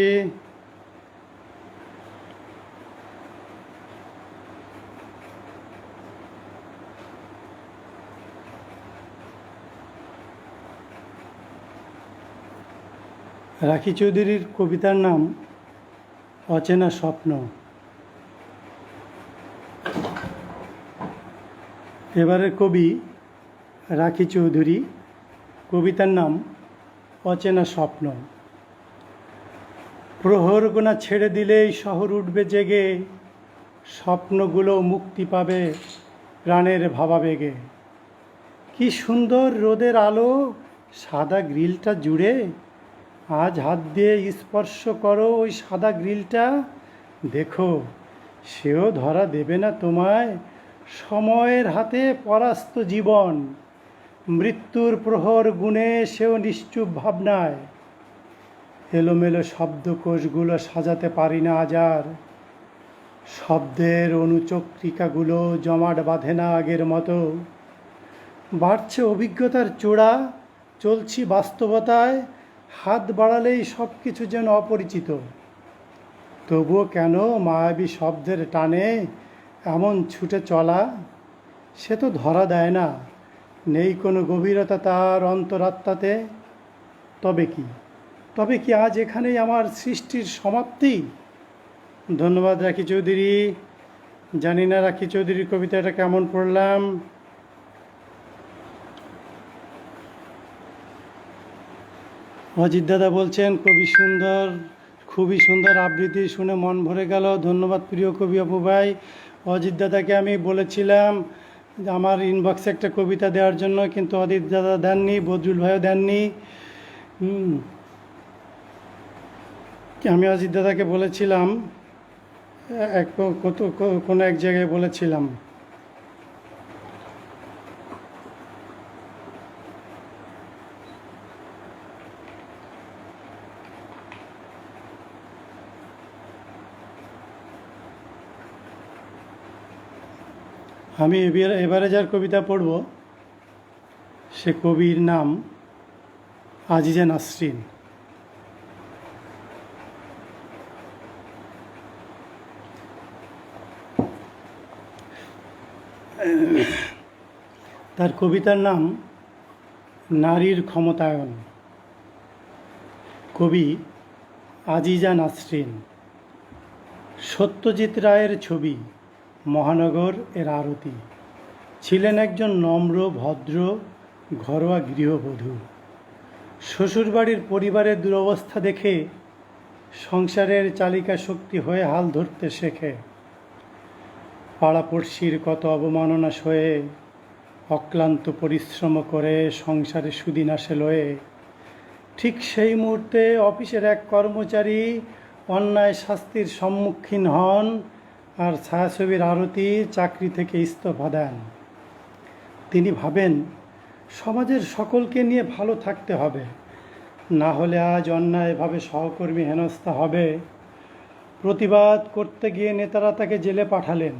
রাখি চৌধুরীর কবিতার নাম অচেনা স্বপ্ন। এবারের কবি রাখি চৌধুরী, কবিতার নাম অচেনা স্বপ্ন। প্রহর গোনা ছেড়ে দিলেই শহর উঠবে জেগে, স্বপ্নগুলো মুক্তি পাবে প্রাণের ভাবাবেগে। কি সুন্দর রোদের আলো সাদা গ্রিলটা জুড়ে, আজ হাত দিয়ে স্পর্শ করো ওই সাদা গ্রিলটা, দেখো সেও ধরা দেবে না তোমায়, সময়ের হাতে পরাস্ত জীবন। মৃত্যুর প্রহর গুণে সেও নিশ্চুপ ভাবনায়, এলোমেলো শব্দকোষগুলো সাজাতে পারি না আজ আর, শব্দের অনুচক্রিকাগুলো জমাট বাঁধে না আগের মতো। বাড়ছে অভিজ্ঞতার চূড়া, চলছি বাস্তবতায়, হাত বাড়ালেই সব কিছু যেন অপরিচিত। তবুও কেন মায়াবী শব্দের টানে এমন ছুটে চলা, সে তো ধরা দেয় না, নেই কোনো গভীরতা তার অন্তরাত্মাতে। তবে কি আজ এখানেই আমার সৃষ্টির সমাপ্তি? ধন্যবাদ রাখি চৌধুরী। জানি না রাখি চৌধুরীর কবিতাটা কেমন পড়লাম। অজিত দাদা বলছেন, খুবই সুন্দর আবৃত্তি, শুনে মন ভরে গেল। ধন্যবাদ প্রিয় কবি অপু ভাই। অজিত দাদাকে আমি বলেছিলাম যে আমার ইনবক্সে একটা কবিতা দেওয়ার জন্য, কিন্তু অজিত দাদা দেননি, বদরুল ভাইও দেননি। আমি অজিত দাদাকে বলেছিলাম, কোনো এক জায়গায় বলেছিলাম। আমি এবারে যার কবিতা পড়ব সে কবির নাম আজিজা নাসরিন। তার কবিতার নাম নারীর ক্ষমতায়ন। কবি আজিজা নাসরিন। সত্যজিৎ রায়ের ছবি মহানগর এর আরতি। ছিলেন একজন নম্র ভদ্র ঘরোয়া গৃহবধূ। শ্বশুরবাড়ির পরিবারের দুরবস্থা দেখে সংসারের চালিকা শক্তি হয়ে হাল ধরতে শেখে। পাড়াপড়শির কত অবমাননা সয়ে অক্লান্ত পরিশ্রম করে সংসারে সুদিন আসে লয়ে। ঠিক সেই মুহূর্তে অফিসের এক কর্মচারী অন্যায় শাস্তির সম্মুখীন হন, আর ছায়াছবির আরতি চাকরি থেকে ইস্তফা দেন। তিনি ভাবেন সমাজের সকলকে নিয়ে ভালো থাকতে হবে, না হলে আজ অন্যায়ভাবে সহকর্মী হেনস্থা হবে। প্রতিবাদ করতে গিয়ে নেতারা তাকে জেলে পাঠালেন।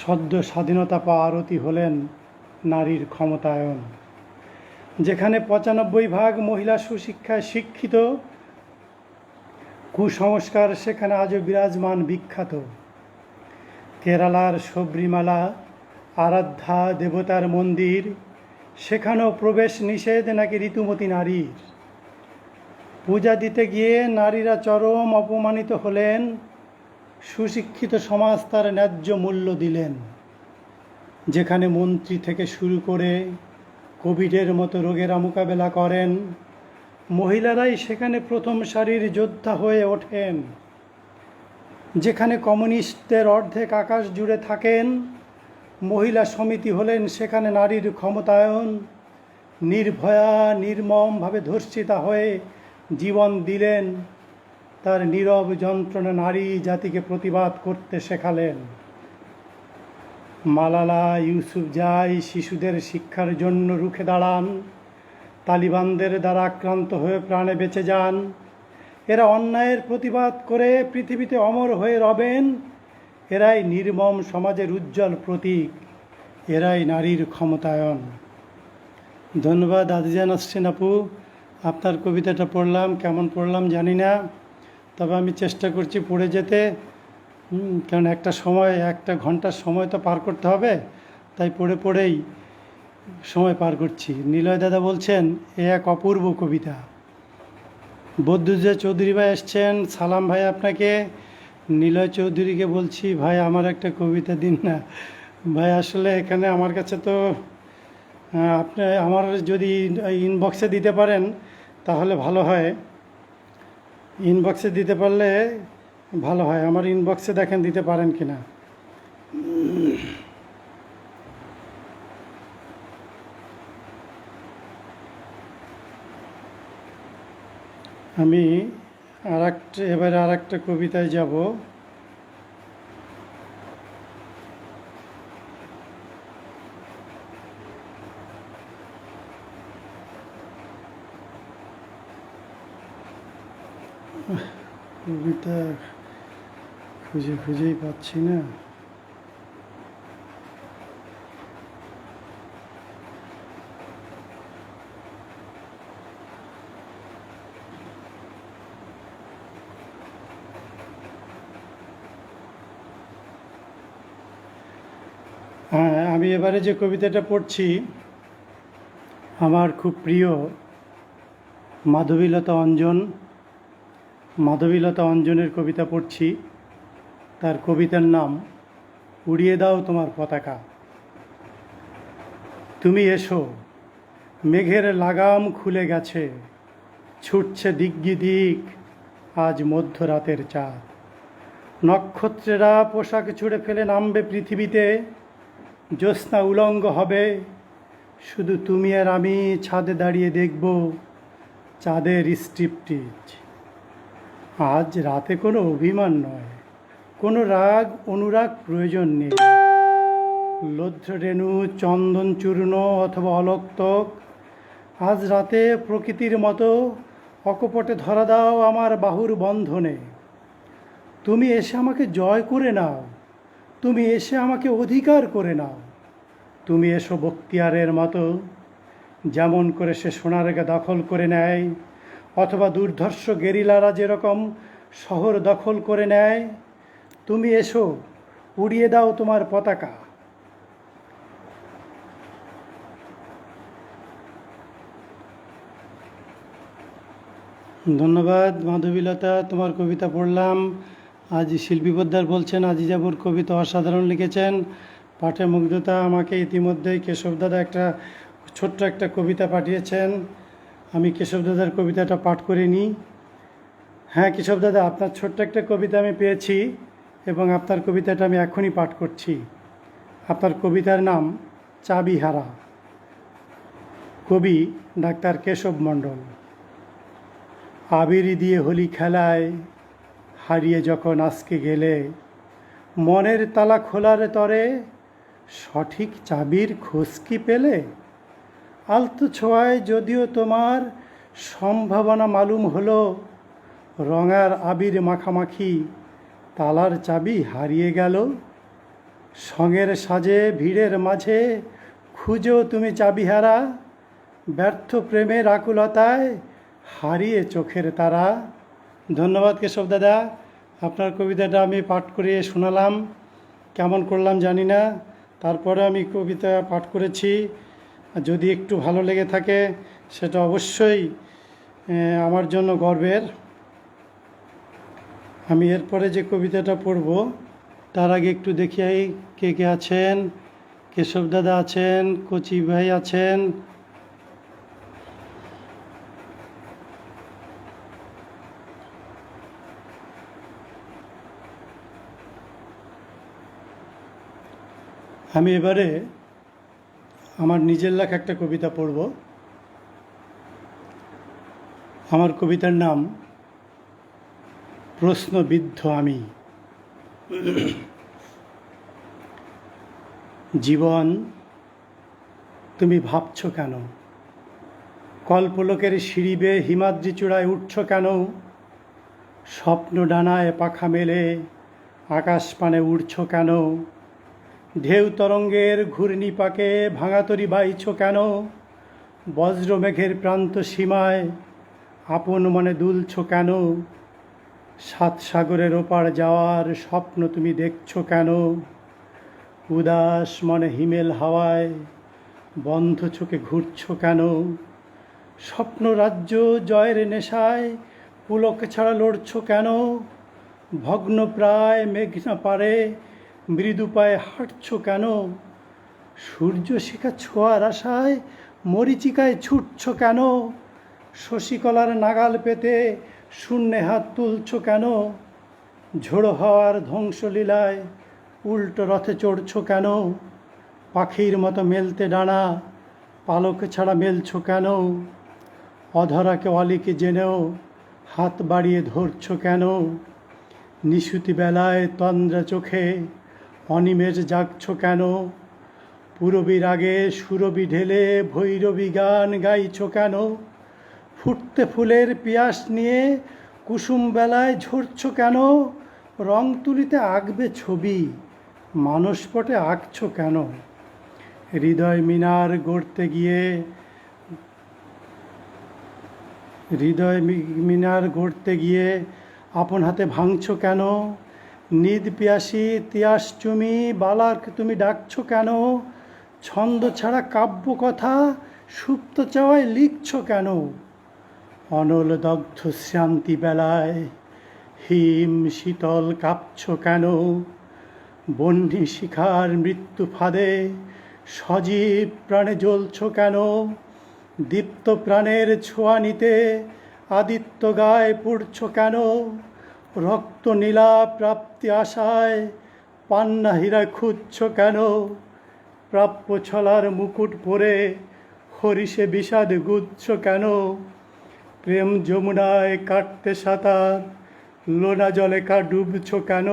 সদ্য স্বাধীনতা পাওয়া আরতি হলেন নারীর ক্ষমতায়ন। যেখানে ৯৫% মহিলা সুশিক্ষায় শিক্ষিত, কুসংস্কার সেখানে আজও বিরাজমান বিখ্যাত। কেরালার শবরীমালা আরাধ্যা দেবতার মন্দির, সেখানেও প্রবেশ নিষেধ নাকি ঋতুমতী নারীর। পূজা দিতে গিয়ে নারীরা চরম অপমানিত হলেন, সুশিক্ষিত সমাজ তার ন্যায্য মূল্য দিলেন। যেখানে মন্ত্রী থেকে শুরু করে কোভিডের মতো রোগেরা মোকাবেলা করেন, মহিলারাই সেখানে প্রথম সারির যোদ্ধা হয়ে ওঠেন। যেখানে কমিউনিস্টদের অর্ধেক আকাশ জুড়ে থাকেন, মহিলা সমিতি হলেন সেখানে নারীর ক্ষমতায়ন। নির্ভয়া নির্মমভাবে ধর্ষিতা হয়ে জীবন দিলেন, তার নীরব যন্ত্রণা নারী জাতিকে প্রতিবাদ করতে শেখালেন। মালালা ইউসুফজাই শিশুদের শিক্ষার জন্য রুখে দাঁড়ান, তালিবানদের দ্বারা আক্রান্ত হয়ে প্রাণে বেঁচে যান। এরা অন্যায়ের প্রতিবাদ করে পৃথিবীতে অমর হয়ে রবেন। এরাই নির্মম সমাজের উজ্জ্বল প্রতীক, এরাই নারীর ক্ষমতায়ন। ধন্যবাদ আদিজা নাসরিন আপু, আপনার কবিতাটা পড়লাম, কেমন পড়লাম জানি না, তবে আমি চেষ্টা করছি পড়ে যেতে। কারণ একটা ঘন্টার সময় তো পার করতে হবে, তাই পড়ে পড়েই সময় পার করছি। নিলয় দাদা বলছেন এ এক অপূর্ব কবিতা। বদ্যুজা চৌধুরী ভাই এসছেন, সালাম ভাই আপনাকে। নিলয় চৌধুরীকে বলছি ভাই আমার একটা কবিতা দিন না ভাই। আসলে এখানে আমার কাছে তো আপনি আমার যদি ইনবক্সে দিতে পারেন তাহলে ভালো হয়। ইনবক্সে দিতে পারলে ভালো হয়। আমার ইনবক্সে দেখেন দিতে পারেন কিনা। আমি এবারে আর একটা কবিতায় যাব। কবিতা খুঁজেই পাচ্ছি না। হ্যাঁ, আমি এবারে যে কবিতাটা পড়ছি আমার খুব প্রিয় মাধবীলতা অঞ্জনের কবিতা পড়ছি। তার কবিতার নাম উড়িয়ে দাও তোমার পতাকা। তুমি এসো, মেঘের লাগাম খুলে গেছে, ছুটছে দিগ্গি দিক আজ মধ্যরাতের চাঁদ। নক্ষত্রেরা পোশাক ছুঁড়ে ফেলে নামবে পৃথিবীতে, জ্যোৎস্না উলঙ্গ হবে, শুধু তুমি আর আমি ছাদে দাঁড়িয়ে দেখব চাঁদের স্ট্রিপটিজ। আজ রাতে কোনো অভিমান নয়, কোনো রাগ অনুরাগ প্রয়োজন নেই। লজ্জরেণু চন্দন চূর্ণ অথবা অলক্তক, আজ রাতে প্রকৃতির মতো অকপটে ধরা দাও আমার বাহুর বন্ধনে। তুমি এসে আমাকে জয় করে নাও, তুমি এসে আমাকে অধিকার করে নাও। তুমি এসো বক্তিয়ারের মতো, যেমন করে সে সোনারগাঁ দখল করে নেয়, অথবা দুর্ধর্ষ গেরিলারা যেরকম শহর দখল করে নেয়। তুমি এসো, উড়িয়ে দাও তোমার পতাকা। ধন্যবাদ মাধবীলতা, তোমার কবিতা পড়লাম। আজ শিল্পী পোদ্দার বলছেন আজিজাবুর কবিতা অসাধারণ লিখেছেন, পাঠে মুগ্ধতা। আমাকে ইতিমধ্যেই কেশব দাদা ছোট্ট একটা কবিতা পাঠিয়েছেন, আমি কেশব দাদার কবিতাটা পাঠ করে নিই। হ্যাঁ কেশব দাদা, আপনার ছোট্ট একটা কবিতা আমি পেয়েছি এবং আপনার কবিতাটা আমি এখনই পাঠ করছি। আপনার কবিতার নাম চাবিহারা, কবি ডাক্তার কেশব মণ্ডল। আবির দিয়ে হোলি খেলায় হারিয়ে যখন আজকে গেলে, মনের তালা খোলার তরে সঠিক চাবির খোঁজ কি পেলে? আলতো ছোঁয়ায় যদিও তোমার সম্ভাবনা মালুম হলো, রঙার আবির মাখামাখি তালার চাবি হারিয়ে গেল। সঙের সাজে ভিড়ের মাঝে খুঁজো তুমি চাবিহারা, ব্যর্থ প্রেমের আকুলতায় হারিয়ে চোখের তারা। ধন্যবাদ কেশব দাদা, আপনার কবিতাটা আমি পাঠ করে শোনালাম। কেমন করলাম জানি না, তারপরে আমি কবিতা পাঠ করেছি। যদি একটু ভালো লেগে থাকে সেটা অবশ্যই আমার জন্য গর্বের। আমি এরপরে যে কবিতাটা পড়ব তার আগে একটু দেখি কে কে আছেন। কেশব দাদা আছেন, কচি ভাই আছেন, আমি এবারে আমার নিজের লেখা একটা কবিতা পড়ব। আমার কবিতার নাম প্রশ্নবিদ্ধ আমি। জীবন, তুমি ভাবছ কেন? কল্পলোকের সিঁড়ি বেয়ে হিমাদ্রি চূড়ায় উঠছ কেন? স্বপ্ন ডানায় পাখা মেলে আকাশ পানে উড়ছ কেন? ঢেউ তরঙ্গের ঘূর্ণি পাকে ভাঙাতরি বাইছ কেন? বজ্র মেঘের প্রান্ত সীমায় আপন মনে দুলছ কেন? সাত সাগরের ওপার যাওয়ার স্বপ্ন তুমি দেখছ কেন? উদাস মনে হিমেল হাওয়ায় বন্ধ চোখে ঘুরছ কেন? স্বপ্ন রাজ্য জয়ের নেশায় পুলক ছাড়া লড়ছ কেন? ভগ্ন প্রায় মেঘনা পারে মৃদু পায়ে হাঁটছ কেন? সূর্য শিখা ছোঁয়ার আশায় মরীচিকায় ছুটছ কেন? শশীকলার নাগাল পেতে শূন্যে হাত তুলছ কেন? ঝোড়ো হওয়ার ধ্বংসলীলায় উল্টো রথে চড়ছ কেন? পাখির মতো মেলতে ডানা পালক ছাড়া মেলছ কেন? অধরাকে অলিকে জেনেও হাত বাড়িয়ে ধরছ কেন? নিশুতি বেলায় তন্দ্রা চোখে অনিমেষ জাগছ কেন? পূরবীর আগে সুরবি ঢেলে ভৈরবী গান গাইছ কেন? ফুটতে ফুলের পিয়াস নিয়ে কুসুম বেলায় ঝরছ কেন? রং তুলিতে আঁকবে ছবি মানসপটে আঁকছ কেন? হৃদয় মিনার গড়তে গিয়ে আপন হাতে ভাঙছ কেন? নিদ পিয়াসী তিয়াস চুমি বালাক তুমি ডাকছ কেন? ছন্দ ছাড়া কাব্য কথা সুপ্ত চাওয়ায় লিখছ কেন? অনল দগ্ধ শ্রান্তি বেলায় হিম শীতল কাঁপছ কেন? বহ্নি শিখার মৃত্যু ফাঁদে সজীব প্রাণে জ্বলছ কেন? দীপ্ত প্রাণের ছোঁয়া নিতে আদিত্য গায়ে পড়ছ কেন? রক্ত নীলা প্রাপ্তি আশায় পান্না হীরা খুঁজছ কেন? প্রাপ্য ছলার মুকুট পরে হরিষে বিষাদ গুজছ কেন? প্রেম যমুনায় কাটতে সাঁতার লোনা জলে ডুবছ কেন?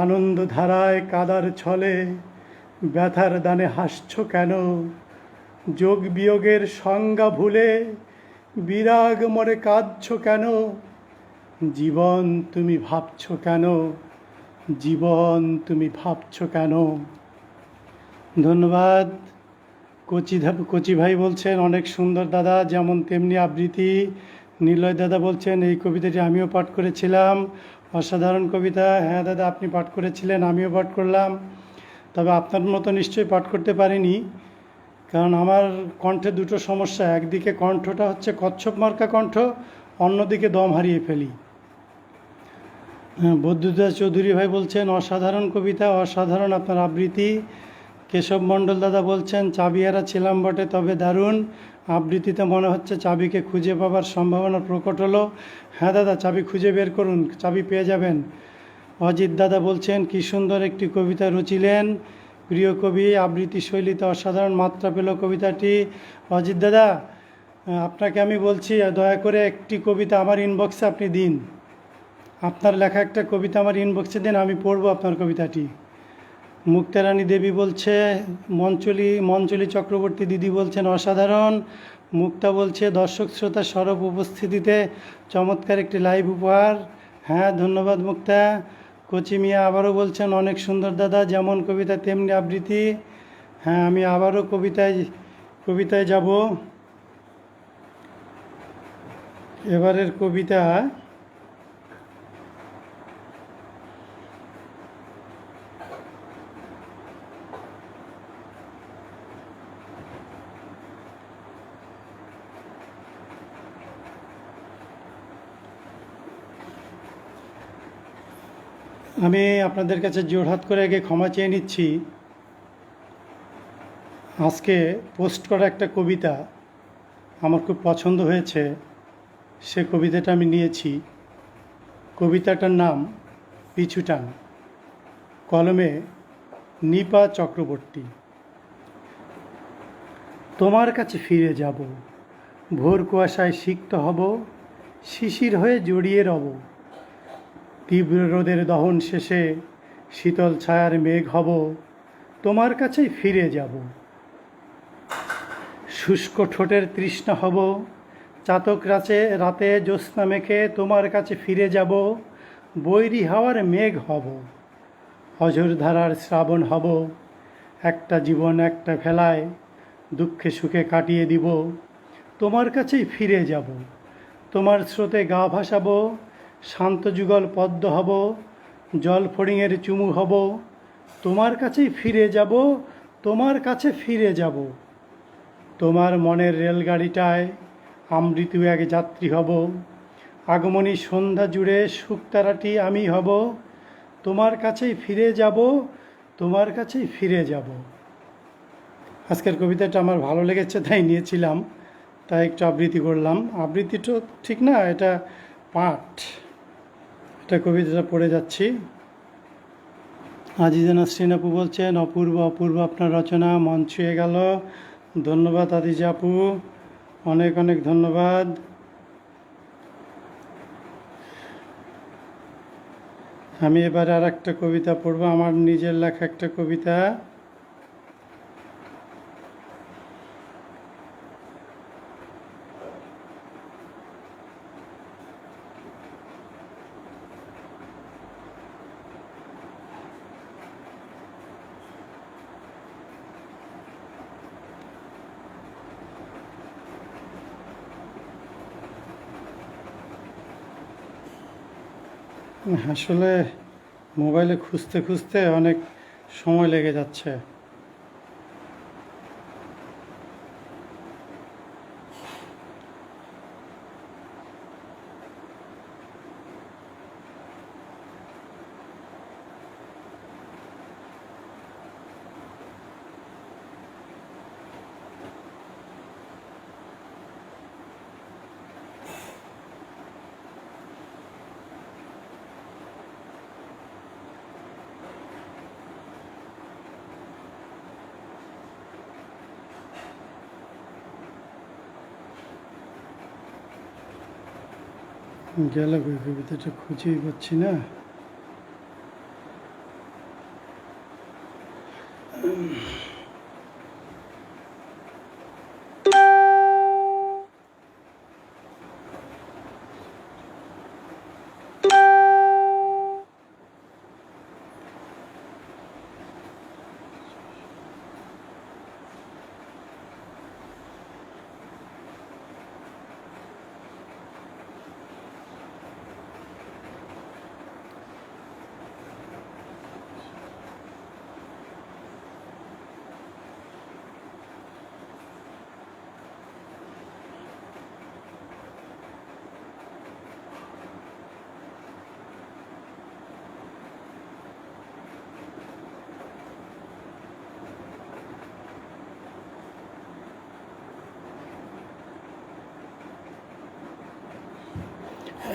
আনন্দ ধারায় কাদার ছলে ব্যথার দানে হাসছ কেন? যোগ বিয়োগের সংজ্ঞা ভুলে বিরাগ মরে কাঁদছ কেন? জীবন তুমি ভাবছ কেন? জীবন তুমি ভাবছ কেন? ধন্যবাদ। কচি ভাই বলছেন অনেক সুন্দর দাদা, যেমন তেমনি আবৃত্তি। নিলয় দাদা বলছেন এই কবিতাটি আমিও পাঠ করেছিলাম, অসাধারণ কবিতা। হ্যাঁ দাদা, আপনি পাঠ করেছিলেন, আমিও পাঠ করলাম, তবে আপনার মতো নিশ্চয়ই পাঠ করতে পারিনি, কারণ আমার কণ্ঠে দুটো সমস্যা। একদিকে কণ্ঠটা হচ্ছে কচ্ছপ মার্কা কণ্ঠ, অন্যদিকে দম হারিয়ে ফেলি। বদ্যুদাস চৌধুরী ভাই বলছেন অসাধারণ কবিতা, অসাধারণ আপনার আবৃত্তি। কেশব মণ্ডল দাদা বলছেন চাবিহারা ছিলাম বটে, তবে দারুণ আবৃত্তিতে মনে হচ্ছে চাবিকে খুঁজে পাবার সম্ভাবনা প্রকট হলো। হ্যাঁ দাদা, চাবি খুঁজে বের করুন, চাবি পেয়ে যাবেন। অজিত দাদা বলছেন কী সুন্দর একটি কবিতা রচিলেন, প্রিয় কবি, আবৃত্তি শৈলীতে অসাধারণ মাত্রা পেল কবিতাটি। অজিত দাদা, আপনাকে আমি বলছি দয়া করে একটি কবিতা আমার ইনবক্সে আপনি দিন, আপনার লেখা একটা কবিতা আমার ইনবক্সে দিন, আমি পড়ব আপনার কবিতাটি। মুক্তারানী দেবী বলছে, মঞ্চলি চক্রবর্তী দিদি বলছেন অসাধারণ। মুক্তা বলছে দর্শক শ্রোতা সরব উপস্থিতিতে চমৎকার একটি লাইভ উপহার। হ্যাঁ ধন্যবাদ মুক্তা। কচি মিয়া আবারও বলছেন অনেক সুন্দর দাদা, যেমন কবিতা তেমনি আবৃত্তি। হ্যাঁ, আমি আবারও কবিতায় যাব। এবারের কবিতা আমি আপনাদের কাছে জোড়হাত করে আগে ক্ষমা চেয়ে নিচ্ছি। আজকে পোস্ট করা একটা কবিতা আমার খুব পছন্দ হয়েছে, সে কবিতাটা আমি নিয়েছি। কবিতাটার নাম পিছুটান, কলমে নিপা চক্রবর্তী। তোমার কাছে ফিরে যাব, ভোর কুয়াশায় সিক্ত হব, শিশির হয়ে জড়িয়ে রব। তীব্র রোদের দহন শেষে শীতল ছায়ার মেঘ হব, তোমার কাছেই ফিরে যাব। শুষ্ক ঠোঁটের তৃষ্ণা হব, চাতক রাতে জ্যোৎস্না মেখে তোমার কাছে ফিরে যাব। বৈরী হাওয়ার মেঘ হব, অঝোর ধারার শ্রাবণ হব। একটা জীবন একটা ভেলায় দুঃখে সুখে কাটিয়ে দিব, তোমার কাছেই ফিরে যাব। তোমার স্রোতে গা ভাসাবো, শান্ত যুগল পদ্ম হব, জল ফড়িংয়ের চুমু হব। তোমার কাছেই ফিরে যাব, তোমার কাছে ফিরে যাব। তোমার মনের রেলগাড়িটায় আমৃত্যু এক যাত্রী হব, আগমনী সন্ধ্যা জুড়ে শুকতারাটি আমি হব। তোমার কাছেই ফিরে যাব, তোমার কাছেই ফিরে যাব। আজকের কবিতাটা আমার ভালো লেগেছে তাই নিয়েছিলাম, তাই একটু আবৃত্তি করলাম। আবৃত্তিটা ঠিক না, এটা পাঠ। এটা কবিতাটা পড়ে যাচ্ছি। আজিজা নাসরিন আপু বলছেন, অপূর্ব অপূর্ব আপনার রচনা, মন ছুঁয়ে গেল। ধন্যবাদ আজিজা আপু, অনেক অনেক ধন্যবাদ। আমি এবারে আর একটা কবিতা পড়ব, আমার নিজের লেখা একটা কবিতা। আসলে মোবাইলে খুঁজতে খুঁজতে অনেক সময় লেগে যাচ্ছে। গেল কই কবিতাটা, খুঁজেই পাচ্ছি না।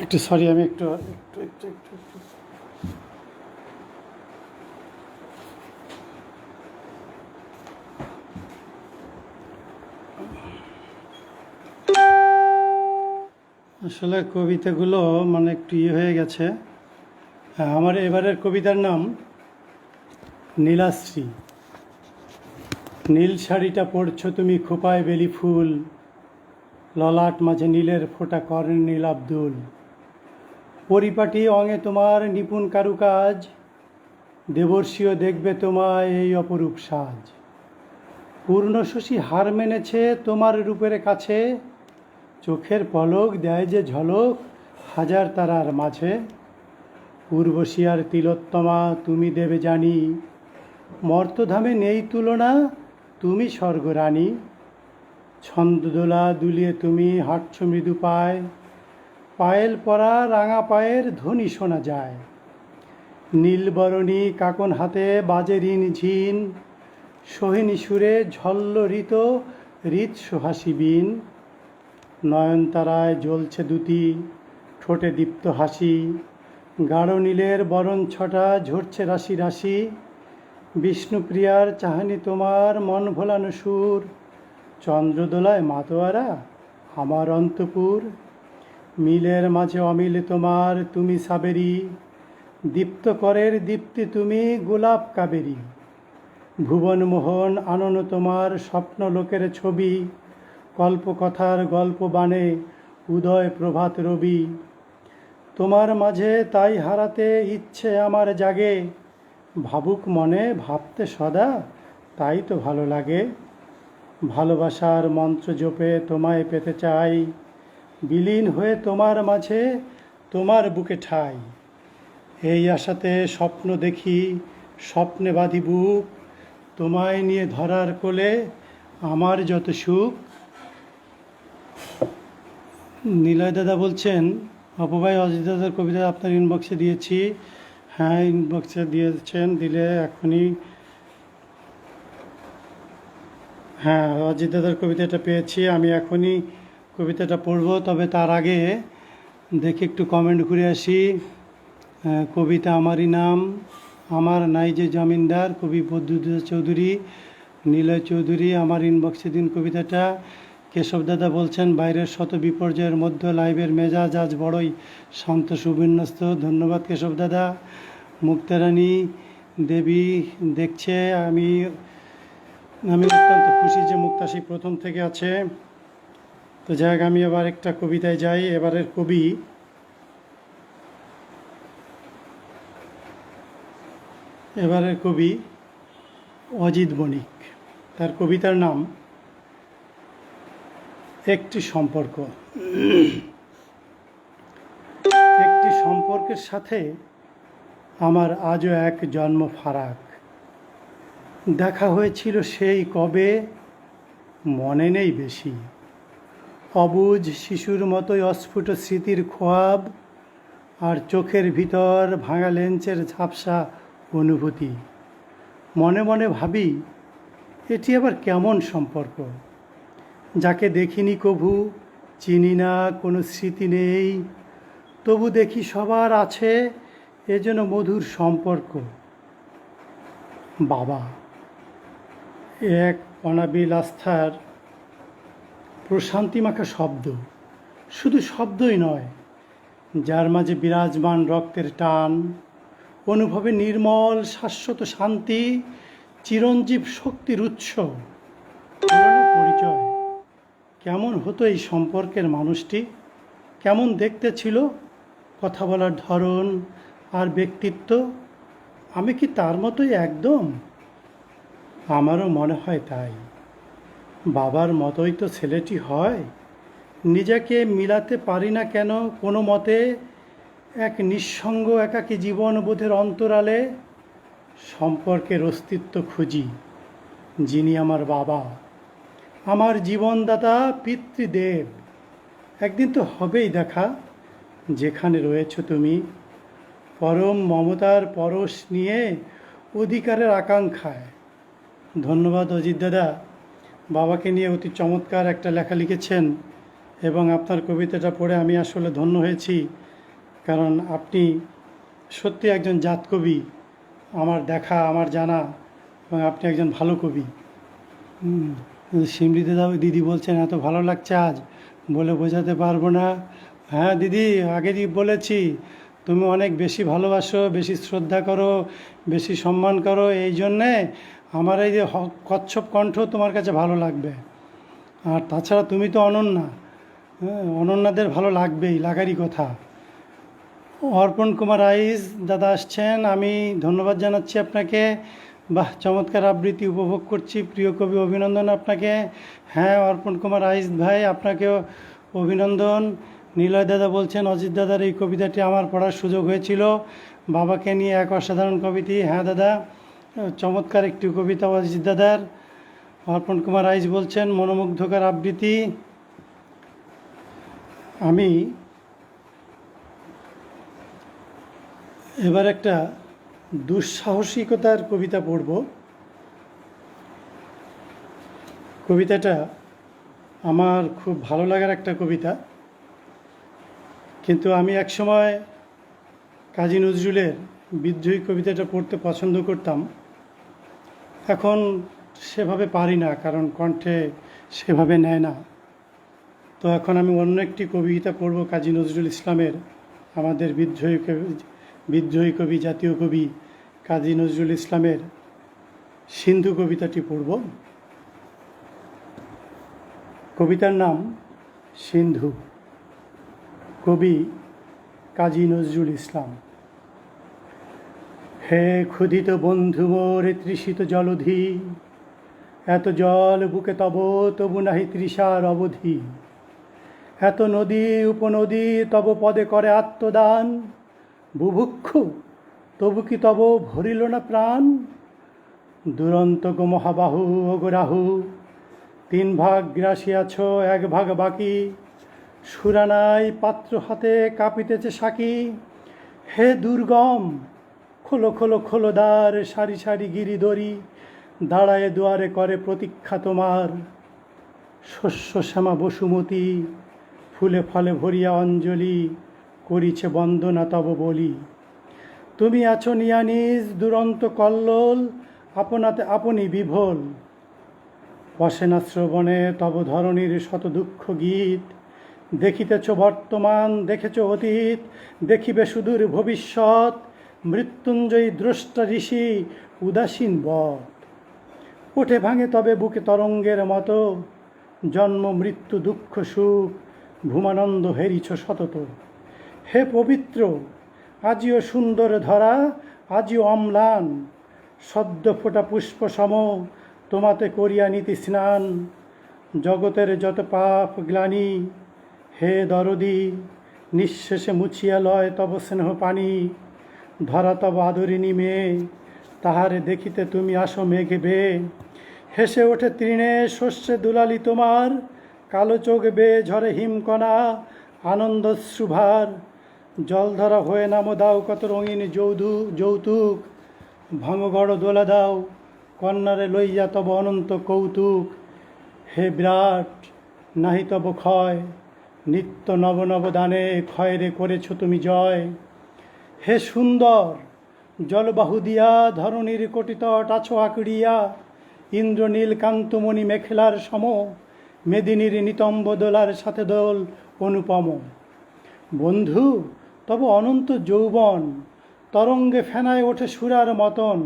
একটু সরি, আমি একটু একটু একটু একটু একটু আসলে কবিতাগুলো মানে একটু হয়ে গেছে। আমার এবারের কবিতার নাম নীলাশ্রী। নীল শাড়িটা পরছো তুমি খোপায় বেলি ফুল, ললাট মাঝে নীলের ফোঁটা করেন নীল আব্দুল। পরিপাটি অঙে তোমার নিপুণ কারুকাজ, দেবর্ষীও দেখবে তোমায় এই অপরূপ সাজ। পূর্ণশশী হার মেনেছে তোমার রূপের কাছে, চোখের পলক দেয় যে ঝলক হাজার তারার মাঝে। পূর্বশিয়ার তিলোত্তমা তুমি দেবে জানি, মর্তধামে নেই তুলনা তুমি স্বর্গরানী। ছন্দদোলা দুলিয়ে তুমি হাঁটছ মৃদু পায়, পায়েল পরা রাঙা পায়ের ধ্বনি শোনা যায়। নীলবরণী কাকন হাতে বাজে ঋণ ঝিন, সোহিনী সুরে ঝল্লরিত হৃদ সুহাসী বীণ। নয়নতারায় জ্বলছে দুটি, ঠোঁটে দীপ্ত হাসি, গাঢ় নীলের বরণ ছটা ঝরছে রাশি রাশি। বিষ্ণুপ্রিয়ার চাহানি তোমার মন ভোলানো সুর, চন্দ্রদোলায় মাতোয়ারা আমার অন্তপুর। মিলের মাঝে অমিল তোমার, তুমি সাবেরি, দীপ্ত করের দীপ্তি তুমি গোলাপ কাবেরী। ভুবনমোহন আনন তোমার স্বপ্ন লোকের ছবি, কল্পকথার গল্প বানে উদয় প্রভাত রবি। তোমার মাঝে তাই হারাতে ইচ্ছে আমার জাগে, ভাবুক মনে ভাবতে সদা তাই তো ভালো লাগে। ভালোবাসার মন্ত্র জপে তোমায় পেতে চাই, বিলীন হয়ে তোমার মাঝে তোমার বুকে ঠাই। এই আশাতে স্বপ্ন দেখি, স্বপ্নে বাঁধি বুক, তোমায় নিয়ে ধরার কোলে আমার যত সুখ। নিলয় দাদা বলছেন, অপভাই অজিত দাদার কবিতা আপনার ইনবক্সে দিয়েছি। হ্যাঁ, ইনবক্সে দিয়েছেন, দিলে এখনই। হ্যাঁ, অজিত দাদার কবিতাটা পেয়েছি, আমি এখনই কবিতাটা পড়ব। তবে তার আগে দেখি একটু কমেন্ট ঘুরে আসি। কবিতা আমারই নাম, আমার নাই যে জমিনদার, কবি বদ্যুৎ চৌধুরী, নিলয় চৌধুরী। আমার ইনবক্সে দিন কবিতাটা। কেশব দাদা বলছেন, বাইরের শত বিপর্যয়ের মধ্যে লাইভের মেজাজ আজ বড়ই শান্ত সুবিন্যস্ত। ধন্যবাদ কেশব দাদা। মুক্তারানী দেবী দেখছে, আমি অত্যন্ত খুশি যে মুক্তাশী প্রথম থেকে আছে। তো যাই হোক, আমি এবার একটা কবিতায় যাই। এবারের কবি অজিত বণিক। তার কবিতার নাম একটি সম্পর্ক। একটি সম্পর্কের সাথে আমার আজও এক জন্ম ফারাক। দেখা হয়েছিল সেই কবে, মনে নেই বেশি। অবুঝ শিশুর মতোই অস্ফুট স্মৃতির খোয়াব, আর চোখের ভিতর ভাঙা লেন্সের ঝাপসা অনুভূতি। মনে মনে ভাবি, এটি আবার কেমন সম্পর্ক, যাকে দেখিনি কভু, চিনি না, কোনো স্মৃতি নেই, তবু দেখি সবার আছে এ যেন মধুর সম্পর্ক। বাবা এক অনাবিল আস্থার প্রশান্তিমাখা শব্দ, শুধু শব্দই নয়, যার মাঝে বিরাজমান রক্তের টান, অনুভবে নির্মল শাশ্বত শান্তি, চিরঞ্জীব শক্তির উৎস। পুরনো পরিচয়। কেমন হতো এই সম্পর্কের মানুষটি, কেমন দেখতে ছিল, কথা বলার ধরন আর ব্যক্তিত্ব। আমি কি তার মতোই একদম? আমারও মনে হয় তাই। বাবার মতোই তো ছেলেটি হয়। নিজেকে মিলাতে পারি না কেন কোনো মতে, এক নিঃসঙ্গ একাকী জীবনবোধের অন্তরালে সম্পর্কের অস্তিত্ব খুঁজি। যিনি আমার বাবা, আমার জীবনদাতা, পিতৃদেব। একদিন তো হবেই দেখা, যেখানে রয়েছ তুমি, পরম মমতার পরশ নিয়ে, অধিকারের আকাঙ্ক্ষায়। ধন্যবাদ অজিত দাদা, বাবাকে নিয়ে অতি চমৎকার একটা লেখা লিখেছেন, এবং আপনার কবিতাটা পড়ে আমি আসলে ধন্য হয়েছি। কারণ আপনি সত্যি একজন জাত কবি, আমার দেখা, আমার জানা, এবং আপনি একজন ভালো কবি। সিমলি দাদা দিদি বলছেন, এত ভালো লাগছে আজ, বলে বোঝাতে পারবো না। হ্যাঁ দিদি, আগেই বলেছি, তুমি অনেক বেশি ভালোবাসো, বেশি শ্রদ্ধা করো, বেশি সম্মান করো, এই জন্যে আমার এই যে কচ্ছপ কণ্ঠ তোমার কাছে ভালো লাগবে। আর তাছাড়া তুমি তো অনন্যা, হ্যাঁ, অনন্যাদের ভালো লাগবেই, লাগারই কথা। অর্পণ কুমার আইস দাদা আসছেন, আমি ধন্যবাদ জানাচ্ছি আপনাকে। বাহ, চমৎকার আবৃত্তি উপভোগ করছি, প্রিয় কবি, অভিনন্দন আপনাকে। হ্যাঁ অর্পণ কুমার আইস ভাই, আপনাকেও অভিনন্দন। নিলয় দাদা বলছেন, অজিত দাদার এই কবিতাটি আমার পড়ার সুযোগ হয়েছিল, বাবাকে নিয়ে এক অসাধারণ কবিতা। হ্যাঁ দাদা, চমৎকার একটি কবিতা অজিত দাদার। অর্পণ কুমার আইস বলছেন, মনোমুগ্ধকর আবৃত্তি। আমি এবার একটা দুঃসাহসিকতার কবিতা পড়ব। কবিতাটা আমার খুব ভালো লাগার একটা কবিতা, কিন্তু আমি একসময় কাজী নজরুলের বিদ্রোহী কবিতাটা পড়তে পছন্দ করতাম। এখন সেভাবে পারি না, কারণ কণ্ঠে সেভাবে নেয় না। তো এখন আমি অন্য একটি কবিতা পড়ব, কাজী নজরুল ইসলামের, আমাদের বিদ্রোহী কবি, জাতীয় কবি কাজী নজরুল ইসলামের সিন্ধু কবিতাটি পড়ব। কবিতার নাম সিন্ধু, কবি কাজী নজরুল ইসলাম। হে ক্ষুধিত বন্ধু মোর তৃষিত জলধি, এত জল বুকে তবু নাহি তৃষার অবধি। এত নদী উপনদী তব পদে করে আত্মদান, বুভুক্ষু তবু কি তব ভরিল না প্রাণ। দুরন্ত গো মহাবাহু ওগো রাহু, 3 ভাগ গ্রাসিয়াছ 1 ভাগ বাকি। সুরানাই পাত্র হাতে কাঁপিতেছে সাকি। হে দুর্গম খোলো খোলো খোলো দ্বার, সারি সারি গিরিদরি দাঁড়ায় দুয়ারে করে প্রতীক্ষা তোমার। শস্য শ্যামা বসুমতী ফুলে ফলে ভরিয়া অঞ্জলি করিছে বন্দনা তব বলি। তুমি আছো নিয়ানিজ দুরন্ত কল্লোল, আপনাতে আপনি বিভোল। বসে না শ্রবণে তব ধরণীর শত দুঃখ গীত। দেখিতেছ বর্তমান দেখেছ অতীত, দেখিবে সুদূর ভবিষ্যৎ। মৃত্যুঞ্জয়ী দ্রষ্টা ঋষি উদাসীন বট, ওঠে ভাঙে তবে বুকে তরঙ্গের মতো। জন্ম মৃত্যু দুঃখ সুখ ভূমানন্দ হেরিছ সতত। হে পবিত্র আজিও সুন্দর ধরা, আজিও অম্লান। সদ্য ফোটা পুষ্প সম তোমাতে করিয়া নীতি স্নান। জগতের যত পাপ গ্লানি হে দরদি, নিঃশেষে মুছিয়া লয় তব স্নেহ পানি। ধরা তব আদরিণী মেয়ে, তাহারে দেখিতে তুমি আসো মেঘে বেয়ে। হেসে ওঠে তৃণে শস্যে দুলালি তোমার, কালো চোখ বেয়ে ঝরে হিমকণা আনন্দশ্রুভার। জলধরা হয়ে নামো দাও কত রঙিন যৌতুক। ভাঙগড় দোলা দাও কন্যারে লইয়া তব অনন্ত কৌতুক। হে বিরাট নাহি তব ক্ষয়, নিত্য নব নব দানে ক্ষয়রে করেছ তুমি জয়। হে সুন্দর জলবাহু দিয়া ধরণীর কোটিতট আছো আঁকড়িয়া। ইন্দ্রনীল কান্তমণি মেখেলার সম, মেদিনীর নিতম্ব দোলার সাথে দোল অনুপম। বন্ধু তব অনন্ত যৌবন তরঙ্গে ফেনায় ওঠে সুরার মতন।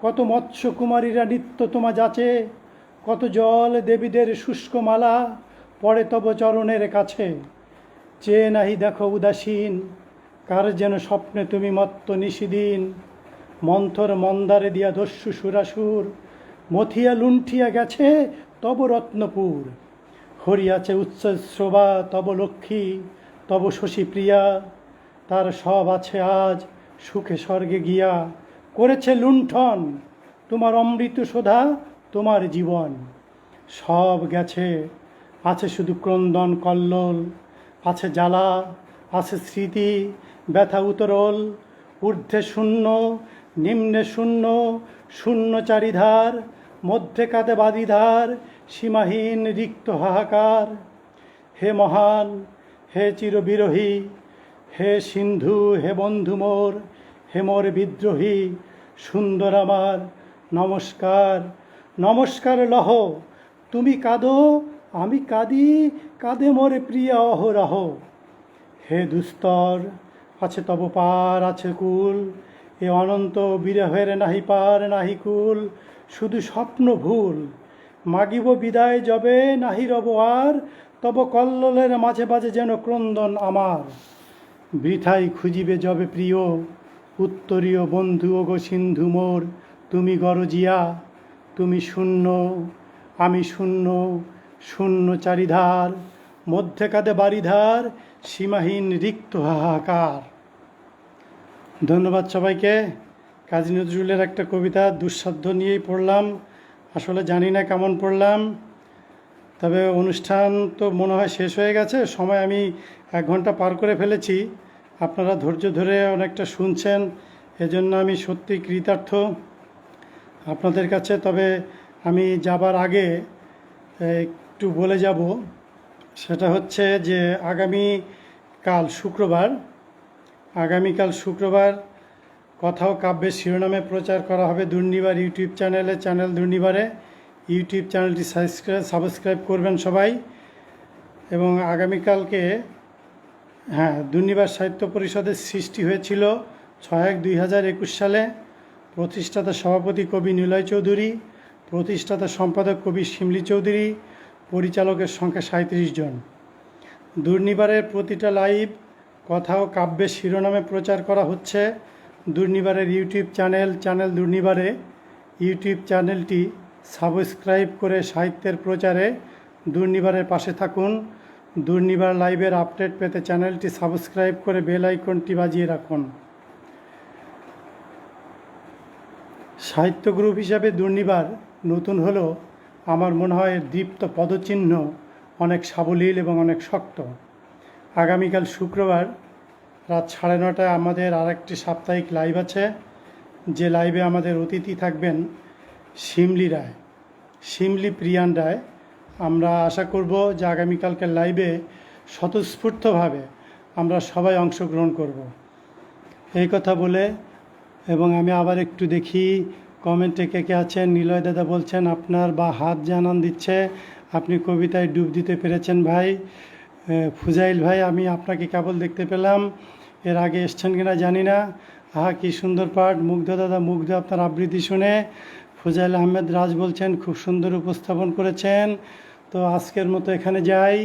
কত মৎস্য কুমারীরা নিত্য তোমা যাচে, কত জল দেবীদের শুষ্ক মালা পড়ে তব চরণের কাছে। চেয়ে নাহি দেখো উদাসীন, কার যেন স্বপ্নে তুমি মত্ত নিশিদিন। মন্থর মন্দারে দিয়া দস্যু সুরাসুর, মথিয়া লুণ্ঠিয়া গেছে তব রত্নপুর। হরিয়াছে উচ্চশ্রবা তব লক্ষ্মী, তব শশী প্রিয়া। তার সব আছে আজ সুখে স্বর্গে গিয়া, করেছে লুণ্ঠন তোমার অমৃত সোধা তোমার জীবন। সব গেছে, আছে শুধু ক্রন্দন কল্লোল। আছে জ্বালা আছে স্মৃতি ব্যথা উতরল। ঊর্ধ্বে শূন্য নিম্নে শূন্য, শূন্য চারিধার। মধ্যে কাঁদে বাদিধার, সীমাহীন রিক্ত হাহাকার। হে মহান হে চিরবিরোহী, হে সিন্ধু হে বন্ধু মোর। হে মোর বিদ্রোহী সুন্দর আমার নমস্কার। নমস্কার লহ তুমি কাঁদো আমি কাঁদি, কাঁদে মোর প্রিয়া অহরহ। হে দুস্তর আছে তব পার আছে কুল, এ অনন্ত বিরহের নাহি পার নাহি কুল। শুধু স্বপ্ন ভুল মাগিব বিদায় যবে নাহি রব আর। তব কল্লোলের মাঝে মাঝে যেন ক্রন্দন আমার। বৃথাই খুঁজিবে যবে প্রিয় উত্তরীয় বন্ধু ওগো সিন্ধু মোর। তুমি গরজিয়া তুমি শূন্য আমি শূন্য, শূন্য চারিধার। মধ্যে কাঁদে বারিধার, সীমাহীন রিক্ত হাহাকার। ধন্যবাদ সবাইকে। কাজী নজরুলের একটা কবিতা দুঃসাধ্য নিয়েই পড়লাম। আসলে জানি না কেমন পড়লাম, তবে অনুষ্ঠান তো মনে হয় শেষ হয়ে গেছে। সময় আমি 1 ঘন্টা পার করে ফেলেছি। আপনারা ধৈর্য ধরে অনেকটা শুনছেন এজন্য আমি সত্যি কৃতার্থ আপনাদের কাছে। তবে আমি যাবার আগে একটু বলে যাব, সেটা হচ্ছে যে আগামীকাল শুক্রবার কথা ও কাব্যের শিরোনামে প্রচার করা হবে দুর্নিবার ইউটিউব চ্যানেল দুর্নিবারে। ইউটিউব চ্যানেলটি সাবস্ক্রাইব করবেন সবাই। এবং আগামীকালকে দুর্নিবার সাহিত্য পরিষদের সৃষ্টি হয়েছিল 6/1/2021 সালে। প্রতিষ্ঠাতা সভাপতি কবি নিলয় চৌধুরী, প্রতিষ্ঠাতা সম্পাদক কবি শিমলি চৌধুরী, পরিচালকের সংখ্যা 37 জন। দুর্নিবারের প্রতিটা লাইভ কথা ও কাব্যের শিরোনামে প্রচার করা হচ্ছে দুর্নিবারের ইউটিউব চ্যানেল দুর্নিবারে। ইউটিউব চ্যানেলটি সাবস্ক্রাইব করে সাহিত্যের প্রচারে দুর্নিবারের পাশে থাকুন। দুর্নিবার লাইভের আপডেট পেতে চ্যানেলটি সাবস্ক্রাইব করে বেল আইকনটি বাজিয়ে রাখুন। সাহিত্য গ্রুপ হিসাবে দুর্নিবার নতুন হলেও আমার মনে হয় এর দীপ্ত পদচিহ্ন অনেক সাবলীল এবং অনেক শক্ত। আগামীকাল শুক্রবার রাত 9:30টায় আমাদের আরেকটি সাপ্তাহিক লাইভ আছে, যে লাইভে আমাদের অতিথি থাকবেন শিমলি প্রিয়ান রায়। আমরা আশা করব যে আগামীকালকের লাইভে স্বতঃস্ফূর্তভাবে আমরা সবাই অংশগ্রহণ করব। এই কথা বলে, এবং আমি আবার একটু দেখি কমেন্টে কে কে আছেন। নিলয় দাদা বলছেন আপনার হাত জানান দিচ্ছে, আপনি কবিতায় ডুব দিতে পেরেছেন ভাই। ফুজাইল ভাই, আমি আপনাকে কেবল দেখতে পেলাম, এর আগে এসছেন কিনা জানি না। কি সুন্দর পাঠ। মুগ্ধ দাদা, মুগ্ধ আপনার আবৃত্তি শুনে। ফুজাইল আহমেদ রাজ বলছেন খুব সুন্দর উপস্থাপন করেছেন। তো আজকের মতো এখানে যাই,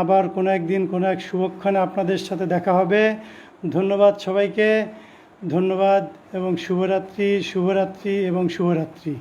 আবার কোনো একদিন কোনো এক শুভক্ষণে আপনাদের সাথে দেখা হবে। ধন্যবাদ সবাইকে, ধন্যবাদ এবং শুভরাত্রি এবং শুভরাত্রি।